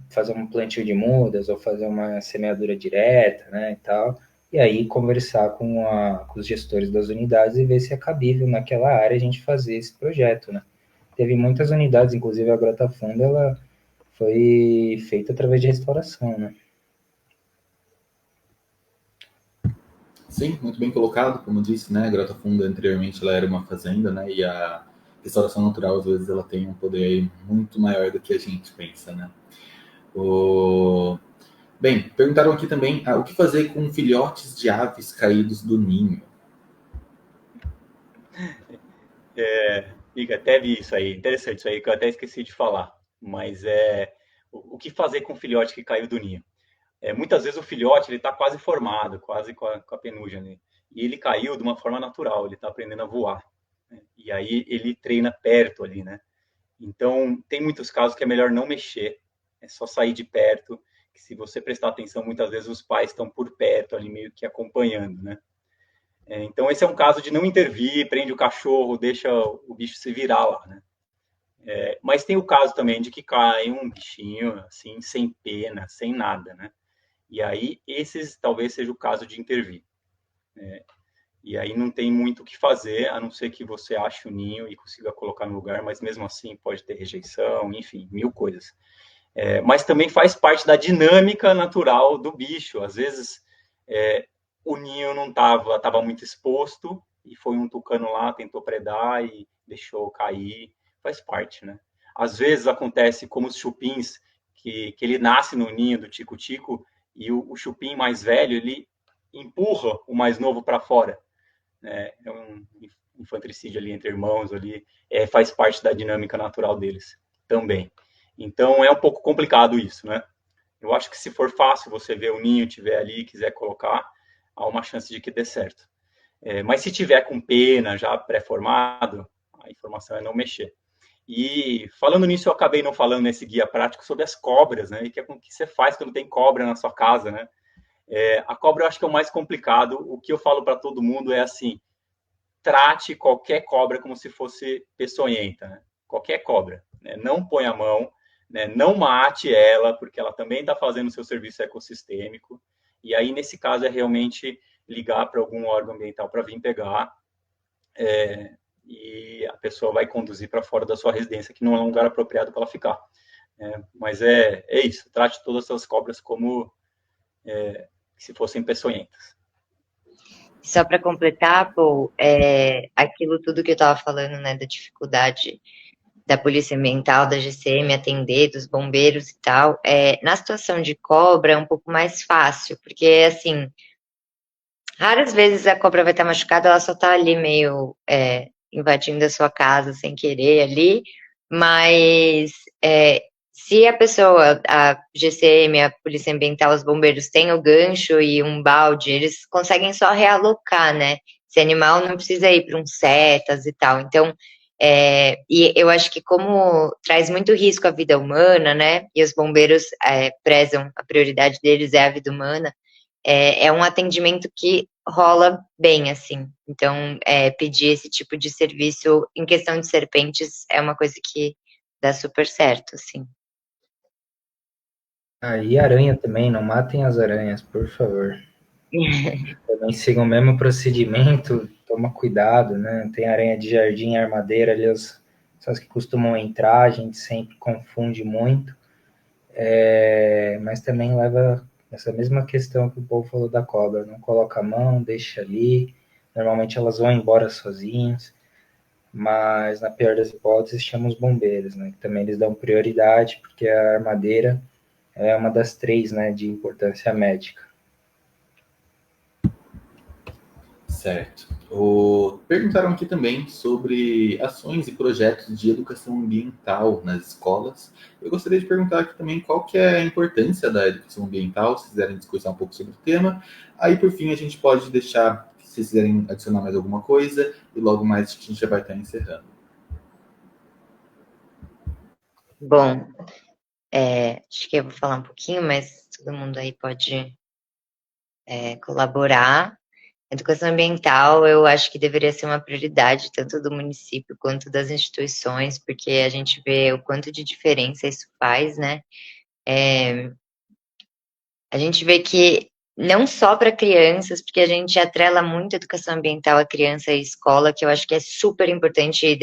fazer um plantio de mudas ou fazer uma semeadura direta, né, e tal, e aí conversar com os gestores das unidades e ver se é cabível naquela área a gente fazer esse projeto, né. Teve muitas unidades, inclusive a Grota Funda, ela foi feita através de restauração, né. Sim, muito bem colocado, como disse, né? A Grota Funda anteriormente ela era uma fazenda, né? E a restauração natural às vezes ela tem um poder muito maior do que a gente pensa, né? Bem, perguntaram aqui também o que fazer com filhotes de aves caídos do ninho. Até vi isso aí, interessante isso aí que eu até esqueci de falar, mas o que fazer com o filhote que caiu do ninho? Muitas vezes o filhote ele está quase formado, quase com a penugem ali, e ele caiu de uma forma natural, ele está aprendendo a voar, né? E aí ele treina perto ali, né? Então tem muitos casos que é melhor não mexer, é só sair de perto, que se você prestar atenção, muitas vezes os pais estão por perto ali meio que acompanhando, né? Então esse é um caso de não intervir, prende o cachorro, deixa o bicho se virar lá, né? Mas tem o caso também de que cai um bichinho assim, sem pena, sem nada, né? E aí, esses talvez seja o caso de intervir. E aí não tem muito o que fazer, a não ser que você ache o ninho e consiga colocar no lugar, mas mesmo assim pode ter rejeição, enfim, mil coisas. Mas também faz parte da dinâmica natural do bicho. Às vezes, o ninho não estava muito exposto, e foi um tucano lá, tentou predar e deixou cair. Faz parte, né? Às vezes acontece como os chupins, que ele nasce no ninho do tico-tico e o chupim mais velho, ele empurra o mais novo para fora. É um infantricídio ali entre irmãos, ali, faz parte da dinâmica natural deles também. Então, é um pouco complicado isso, né? Eu acho que se for fácil, você ver o ninho, tiver ali, quiser colocar, há uma chance de que dê certo. Mas se tiver com pena, já pré-formado, a informação é não mexer. E falando nisso, eu acabei não falando nesse guia prático sobre as cobras, né? E que é com que você faz quando tem cobra na sua casa, né? A cobra eu acho que é o mais complicado. O que eu falo para todo mundo é assim: trate qualquer cobra como se fosse peçonhenta, né? Qualquer cobra, né? Não põe a mão, né? Não mate ela, porque ela também está fazendo o seu serviço ecossistêmico. E aí, nesse caso, é realmente ligar para algum órgão ambiental para vir pegar, e a pessoa vai conduzir para fora da sua residência, que não é um lugar apropriado para ela ficar. Mas é isso, trate todas as cobras como se fossem peçonhentas. Só para completar, Paul, aquilo tudo que eu estava falando, né, da dificuldade da Polícia Ambiental, da GCM atender, dos bombeiros e tal, na situação de cobra é um pouco mais fácil, porque, assim, raras vezes a cobra vai estar machucada, ela só está ali meio invadindo a sua casa sem querer ali, mas se a pessoa, a GCM, a Polícia Ambiental, os bombeiros têm o gancho e um balde, eles conseguem só realocar, né? Esse animal não precisa ir para um setas e tal. Então, e eu acho que como traz muito risco à vida humana, né? E os bombeiros prezam, a prioridade deles é a vida humana, é um atendimento que rola bem, assim. Então, pedir esse tipo de serviço em questão de serpentes é uma coisa que dá super certo, assim. E aranha também, não matem as aranhas, por favor. Também sigam o mesmo procedimento, toma cuidado, né? Tem aranha de jardim, armadeira ali, as que costumam entrar, a gente sempre confunde muito. Mas também leva essa mesma questão que o povo falou da cobra, não coloca a mão, deixa ali, normalmente elas vão embora sozinhas, mas na pior das hipóteses chama os bombeiros, né, que também eles dão prioridade, porque a armadeira é uma das 3, né, de importância médica. Certo. Perguntaram aqui também sobre ações e projetos de educação ambiental nas escolas. Eu gostaria de perguntar aqui também qual que é a importância da educação ambiental, se quiserem discutir um pouco sobre o tema. Aí, por fim, a gente pode deixar, se vocês quiserem adicionar mais alguma coisa, e logo mais a gente já vai estar encerrando. Bom, acho que eu vou falar um pouquinho, mas todo mundo aí pode colaborar. Educação ambiental, eu acho que deveria ser uma prioridade, tanto do município quanto das instituições, porque a gente vê o quanto de diferença isso faz, né? A gente vê que não só para crianças, porque a gente atrela muito a educação ambiental à criança e escola, que eu acho que é super importante e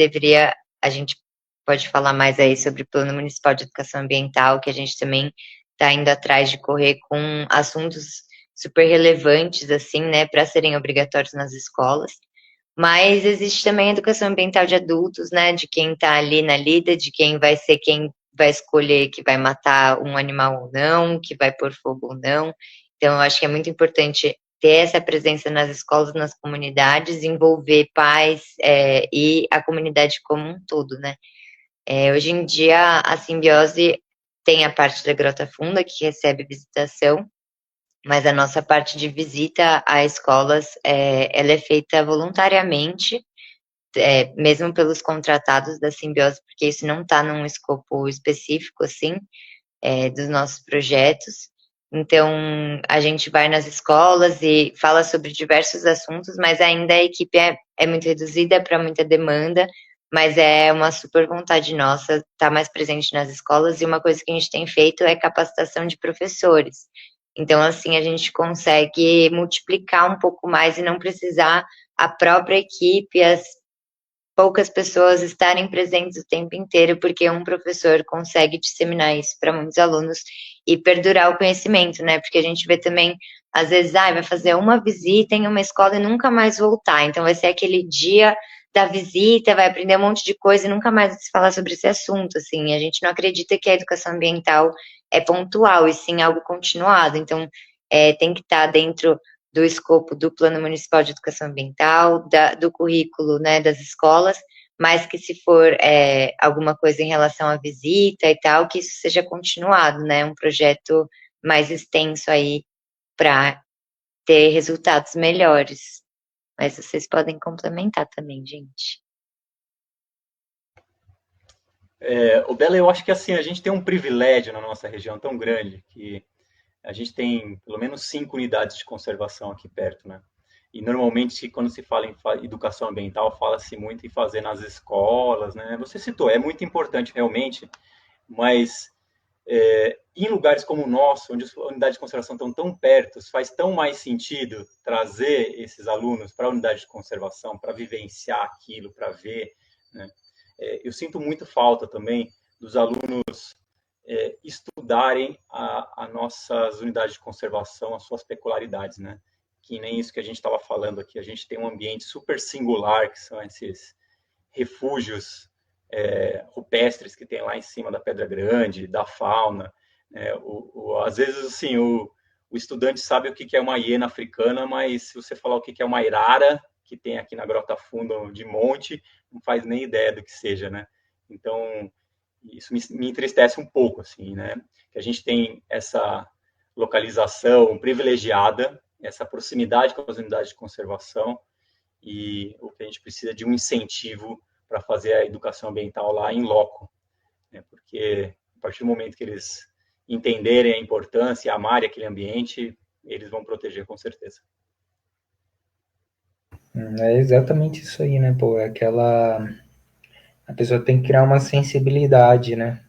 a gente pode falar mais aí sobre o Plano Municipal de Educação Ambiental, que a gente também está indo atrás de correr com assuntos super relevantes, assim, né, para serem obrigatórios nas escolas. Mas existe também a educação ambiental de adultos, né, de quem está ali na lida, de quem vai ser quem vai escolher que vai matar um animal ou não, que vai pôr fogo ou não. Então, eu acho que é muito importante ter essa presença nas escolas, nas comunidades, envolver pais e a comunidade como um todo, né? Hoje em dia, a Simbiose tem a parte da Grota Funda, que recebe visitação, mas a nossa parte de visita a escolas, ela é feita voluntariamente, mesmo pelos contratados da Simbiose, porque isso não está num escopo específico, assim, dos nossos projetos. Então, a gente vai nas escolas e fala sobre diversos assuntos, mas ainda a equipe é muito reduzida para muita demanda, mas é uma super vontade nossa estar mais presente nas escolas, e uma coisa que a gente tem feito é capacitação de professores. Então, assim, a gente consegue multiplicar um pouco mais e não precisar a própria equipe, as poucas pessoas estarem presentes o tempo inteiro, porque um professor consegue disseminar isso para muitos alunos e perdurar o conhecimento, né? Porque a gente vê também às vezes, vai fazer uma visita em uma escola e nunca mais voltar. Então, vai ser aquele dia da visita, vai aprender um monte de coisa e nunca mais se falar sobre esse assunto, assim. A gente não acredita que a educação ambiental é pontual, e sim algo continuado. Então, tem que estar dentro do escopo do Plano Municipal de Educação Ambiental, do currículo, né, das escolas, mas que se for alguma coisa em relação à visita e tal, que isso seja continuado, né, um projeto mais extenso aí para ter resultados melhores. Mas vocês podem complementar também, gente. O Bela, eu acho que assim, a gente tem um privilégio na nossa região tão grande que a gente tem pelo menos 5 unidades de conservação aqui perto, né? E normalmente, quando se fala em educação ambiental, fala-se muito em fazer nas escolas, né? Você citou, é muito importante realmente, mas em lugares como o nosso, onde as unidades de conservação estão tão perto, faz tão mais sentido trazer esses alunos para a unidade de conservação, para vivenciar aquilo, para ver, né? Eu sinto muito falta também dos alunos estudarem as nossas unidades de conservação, as suas peculiaridades, né? Que nem isso que a gente estava falando aqui. A gente tem um ambiente super singular, que são esses refúgios rupestres que tem lá em cima da Pedra Grande, da fauna. Às vezes, assim, o estudante sabe o que é uma hiena africana, mas se você falar o que é uma arara, que tem aqui na Grota Funda de Monte, não faz nem ideia do que seja, né? Então, isso me entristece um pouco, assim, né? Que a gente tem essa localização privilegiada, essa proximidade com as unidades de conservação, e o que a gente precisa de um incentivo para fazer a educação ambiental lá em loco, né? Porque a partir do momento que eles entenderem a importância, amarem aquele ambiente, eles vão proteger com certeza. É exatamente isso aí, né, pô? É aquela... A pessoa tem que criar uma sensibilidade, né?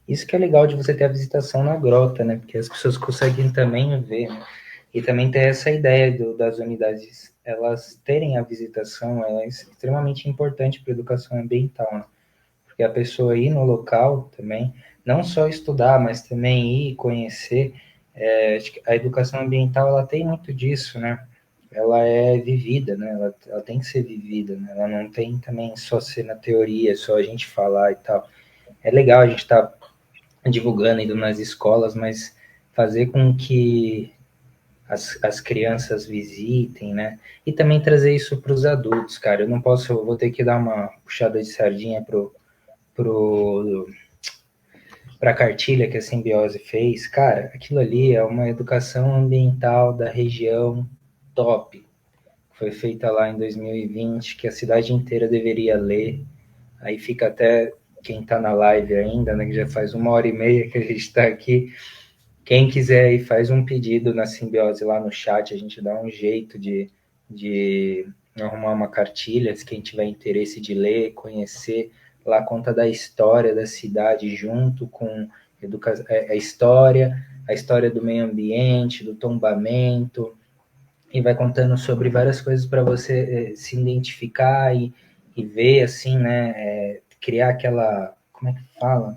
Isso que é legal de você ter a visitação na grota, né? Porque as pessoas conseguem também ver, né? E também ter essa ideia das unidades, elas terem a visitação, é extremamente importante para a educação ambiental, né? Porque a pessoa ir no local também, não só estudar, mas também ir conhecer, acho que a educação ambiental, ela tem muito disso, né? Ela é vivida, né? Ela tem que ser vivida, né? Ela não tem também só ser na teoria, só a gente falar e tal. É legal a gente estar divulgando, indo nas escolas, mas fazer com que as crianças visitem, né? E também trazer isso para os adultos, cara. Eu vou ter que dar uma puxada de sardinha para a cartilha que a Simbiose fez. Cara, aquilo ali é uma educação ambiental da região top. Foi feita lá em 2020, que a cidade inteira deveria ler. Aí fica até quem está na live ainda, né? Que já faz 1h30 que a gente está aqui. Quem quiser aí, faz um pedido na Simbiose lá no chat, a gente dá um jeito de arrumar uma cartilha, se quem tiver interesse de ler, conhecer, lá conta da história da cidade, junto com a história do meio ambiente, do tombamento, e vai contando sobre várias coisas para você se identificar e ver, assim, né, criar aquela, como é que fala?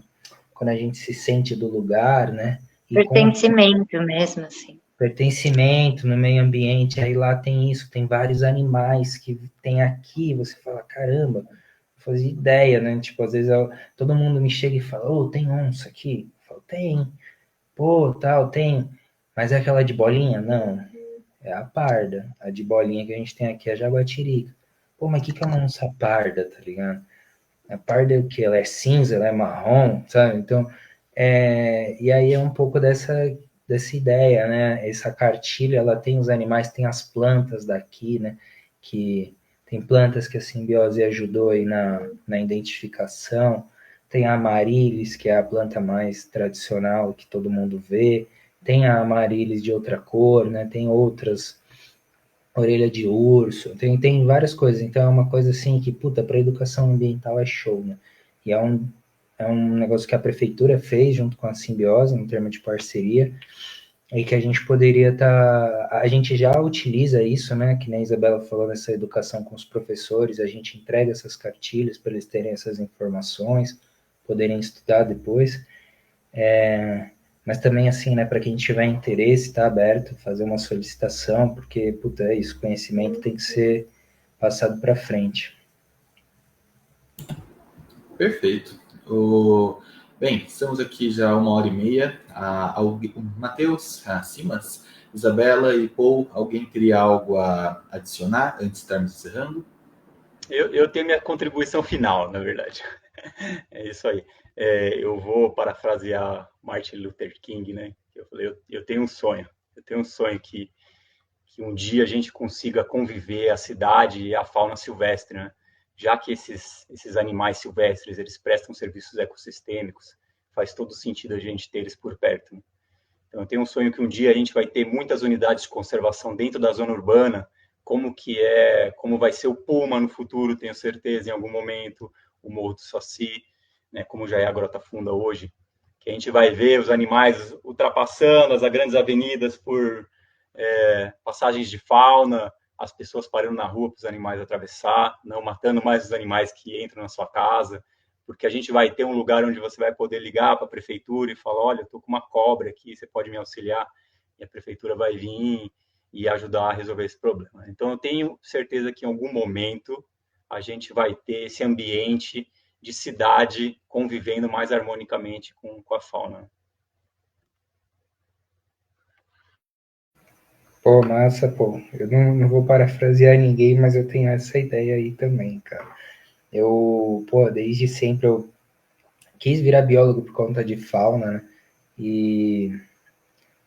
Quando a gente se sente do lugar, né? E com Pertencimento mesmo, assim. pertencimento no meio ambiente, aí lá tem isso, tem vários animais que tem aqui, você fala, caramba, não fazia ideia, né? Tipo, às vezes todo mundo me chega e fala, ô, tem onça aqui? Eu falo, tem. Pô, tal, tem. Mas é aquela de bolinha? Não. É a parda. A de bolinha que a gente tem aqui é a jaguatirica. Pô, mas o que é uma onça parda, tá ligado? A parda é o que? Ela é cinza, ela é marrom, sabe? Então, e aí é um pouco dessa ideia, né? Essa cartilha, ela tem os animais, tem as plantas daqui, né? Que tem plantas que a simbiose ajudou aí na identificação. Tem a amaryllis, que é a planta mais tradicional que todo mundo vê. Tem a amaryllis de outra cor, né? Tem outras, orelha de urso, tem várias coisas. Então é uma coisa assim que, puta, para educação ambiental é show, né? E é um negócio que a prefeitura fez junto com a Simbiose, em termos de parceria, e que a gente poderia estar. A gente já utiliza isso, né? Que nem a Isabela falou nessa educação com os professores, a gente entrega essas cartilhas para eles terem essas informações, poderem estudar depois. Mas também, assim, né, para quem tiver interesse, tá aberto, fazer uma solicitação, porque, puta, é isso, conhecimento tem que ser passado para frente. Perfeito. Bem, estamos aqui já 1h30. O Matheus, a Simas, Isabela e Paul, alguém teria algo a adicionar antes de estarmos encerrando? Eu tenho minha contribuição final, na verdade. É isso aí. Eu vou parafrasear Martin Luther King, né? Eu falei, eu tenho um sonho. Eu tenho um sonho que um dia a gente consiga conviver a cidade e a fauna silvestre, né? Já que esses animais silvestres, eles prestam serviços ecossistêmicos, faz todo sentido a gente ter eles por perto, né? Então, eu tenho um sonho que um dia a gente vai ter muitas unidades de conservação dentro da zona urbana, como vai ser o Puma no futuro, tenho certeza, em algum momento, o Morro do Saci, né, como já é a Grota Funda hoje, que a gente vai ver os animais ultrapassando as grandes avenidas por passagens de fauna, as pessoas parando na rua para os animais atravessar, não matando mais os animais que entram na sua casa, porque a gente vai ter um lugar onde você vai poder ligar para a prefeitura e falar, olha, eu estou com uma cobra aqui, você pode me auxiliar? E a prefeitura vai vir e ajudar a resolver esse problema. Então, eu tenho certeza que em algum momento a gente vai ter esse ambiente de cidade convivendo mais harmonicamente com a fauna. Pô, massa, pô. Eu não vou parafrasear ninguém, mas eu tenho essa ideia aí também, cara. Pô, desde sempre eu quis virar biólogo por conta de fauna, né? E,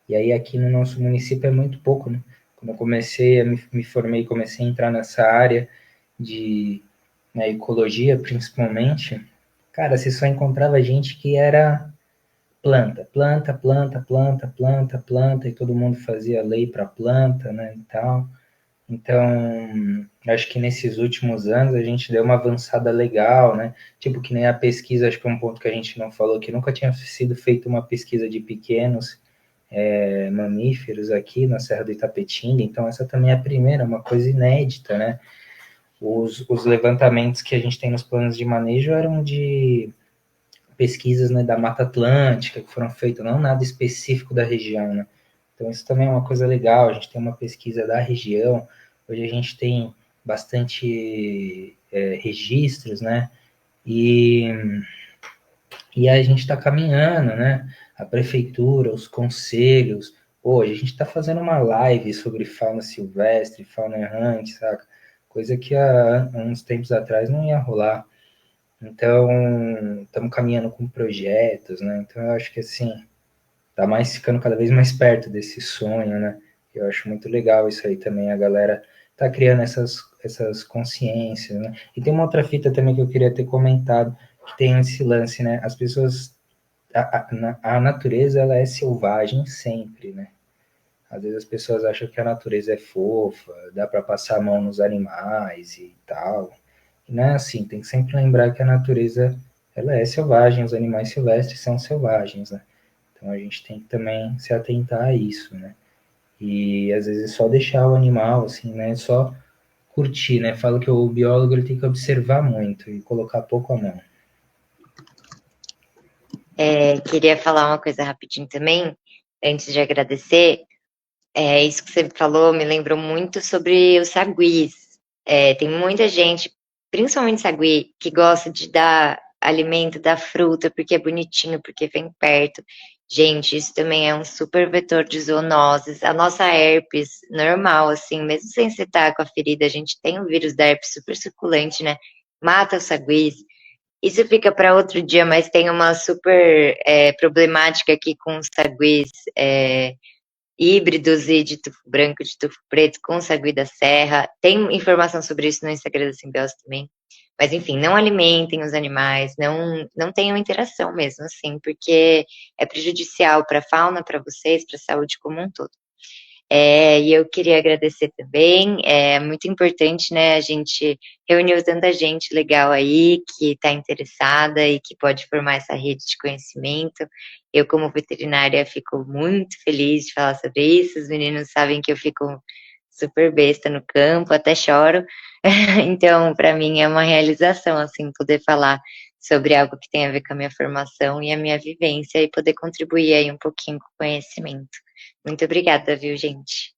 e aí aqui no nosso município é muito pouco, né? Quando eu comecei, me formei, comecei a entrar nessa área de né, ecologia, principalmente, cara, você só encontrava gente que era planta, planta, planta, planta, planta, planta, e todo mundo fazia lei para planta, né, e tal. Então, acho que nesses últimos anos a gente deu uma avançada legal, né? Tipo que nem a pesquisa, acho que é um ponto que a gente não falou, que nunca tinha sido feita uma pesquisa de pequenos mamíferos aqui na Serra do Itapetinga, então essa também é a primeira, uma coisa inédita, né? Os levantamentos que a gente tem nos planos de manejo eram de pesquisas, né, da Mata Atlântica, que foram feitas, não nada específico da região, né? Então isso também é uma coisa legal, a gente tem uma pesquisa da região, hoje a gente tem bastante registros, né? E, e a gente está caminhando, né? A prefeitura, os conselhos. Hoje a gente está fazendo uma live sobre fauna silvestre, fauna errante, saca? Coisa que há uns tempos atrás não ia rolar. Então, estamos caminhando com projetos, né? Então, eu acho que assim, tá mais ficando cada vez mais perto desse sonho, né? Eu acho muito legal isso aí também, a galera tá criando essas consciências, né? E tem uma outra fita também que eu queria ter comentado, que tem esse lance, né? As pessoas, a natureza, ela é selvagem sempre, né? Às vezes as pessoas acham que a natureza é fofa, dá para passar a mão nos animais e tal. E não é assim, tem que sempre lembrar que a natureza ela é selvagem, os animais silvestres são selvagens, né? Então a gente tem que também se atentar a isso, né? E às vezes só deixar o animal assim, né? Só curtir, né? Falo que o biólogo ele tem que observar muito e colocar pouco a mão. Queria falar uma coisa rapidinho também, antes de agradecer. Isso que você falou me lembrou muito sobre os saguis. Tem muita gente, principalmente sagui, que gosta de dar alimento da fruta porque é bonitinho, porque vem perto. Gente, isso também é um super vetor de zoonoses. A nossa herpes normal, assim, mesmo sem você estar com a ferida, a gente tem o vírus da herpes super circulante, né? Mata os saguis. Isso fica para outro dia, mas tem uma super problemática aqui com os saguis. Híbridos e de tufo branco, de tufo preto, com sagui da serra. Tem informação sobre isso no Instagram da Simbiose também. Mas, enfim, não alimentem os animais, não tenham interação mesmo, assim, porque é prejudicial para a fauna, para vocês, para a saúde como um todo. E eu queria agradecer também, é muito importante, né, a gente reuniu tanta gente legal aí, que está interessada e que pode formar essa rede de conhecimento. Eu, como veterinária, fico muito feliz de falar sobre isso, os meninos sabem que eu fico super besta no campo, até choro, então, para mim é uma realização, assim, poder falar sobre algo que tem a ver com a minha formação e a minha vivência e poder contribuir aí um pouquinho com o conhecimento. Muito obrigada, viu, gente?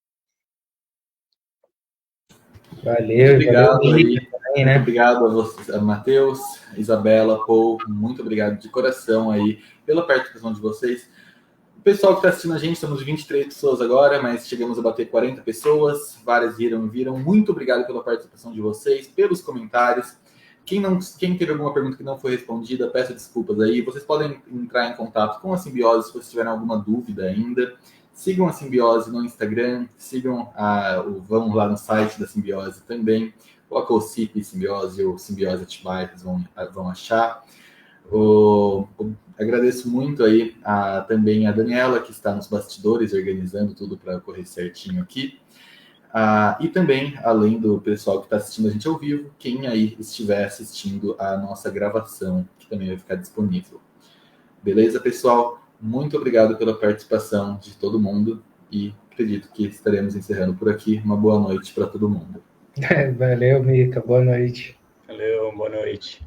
Valeu, obrigado valeu, aí. Mica, também, né? Muito obrigado a vocês, a Matheus, Isabela, Paul, muito obrigado de coração aí pela participação de vocês. O pessoal que está assistindo a gente, estamos 23 pessoas agora, mas chegamos a bater 40 pessoas, várias viram e viram. Muito obrigado pela participação de vocês, pelos comentários. Quem teve alguma pergunta que não foi respondida, peço desculpas aí. Vocês podem entrar em contato com a Simbiose se vocês tiverem alguma dúvida ainda. Sigam a Simbiose no Instagram, vão lá no site da Simbiose também. Coloca o CIP Simbiose ou Simbiose Atibaia, vocês vão achar. Agradeço muito aí também a Daniela, que está nos bastidores, organizando tudo para correr certinho aqui. E também, além do pessoal que está assistindo a gente ao vivo, quem aí estiver assistindo a nossa gravação, que também vai ficar disponível. Beleza, pessoal? Muito obrigado pela participação de todo mundo e acredito que estaremos encerrando por aqui. Uma boa noite para todo mundo. Valeu, Mica. Boa noite. Valeu, boa noite.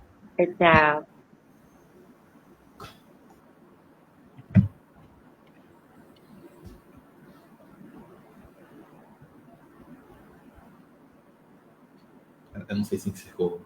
Tchau. Eu não sei se encerrou.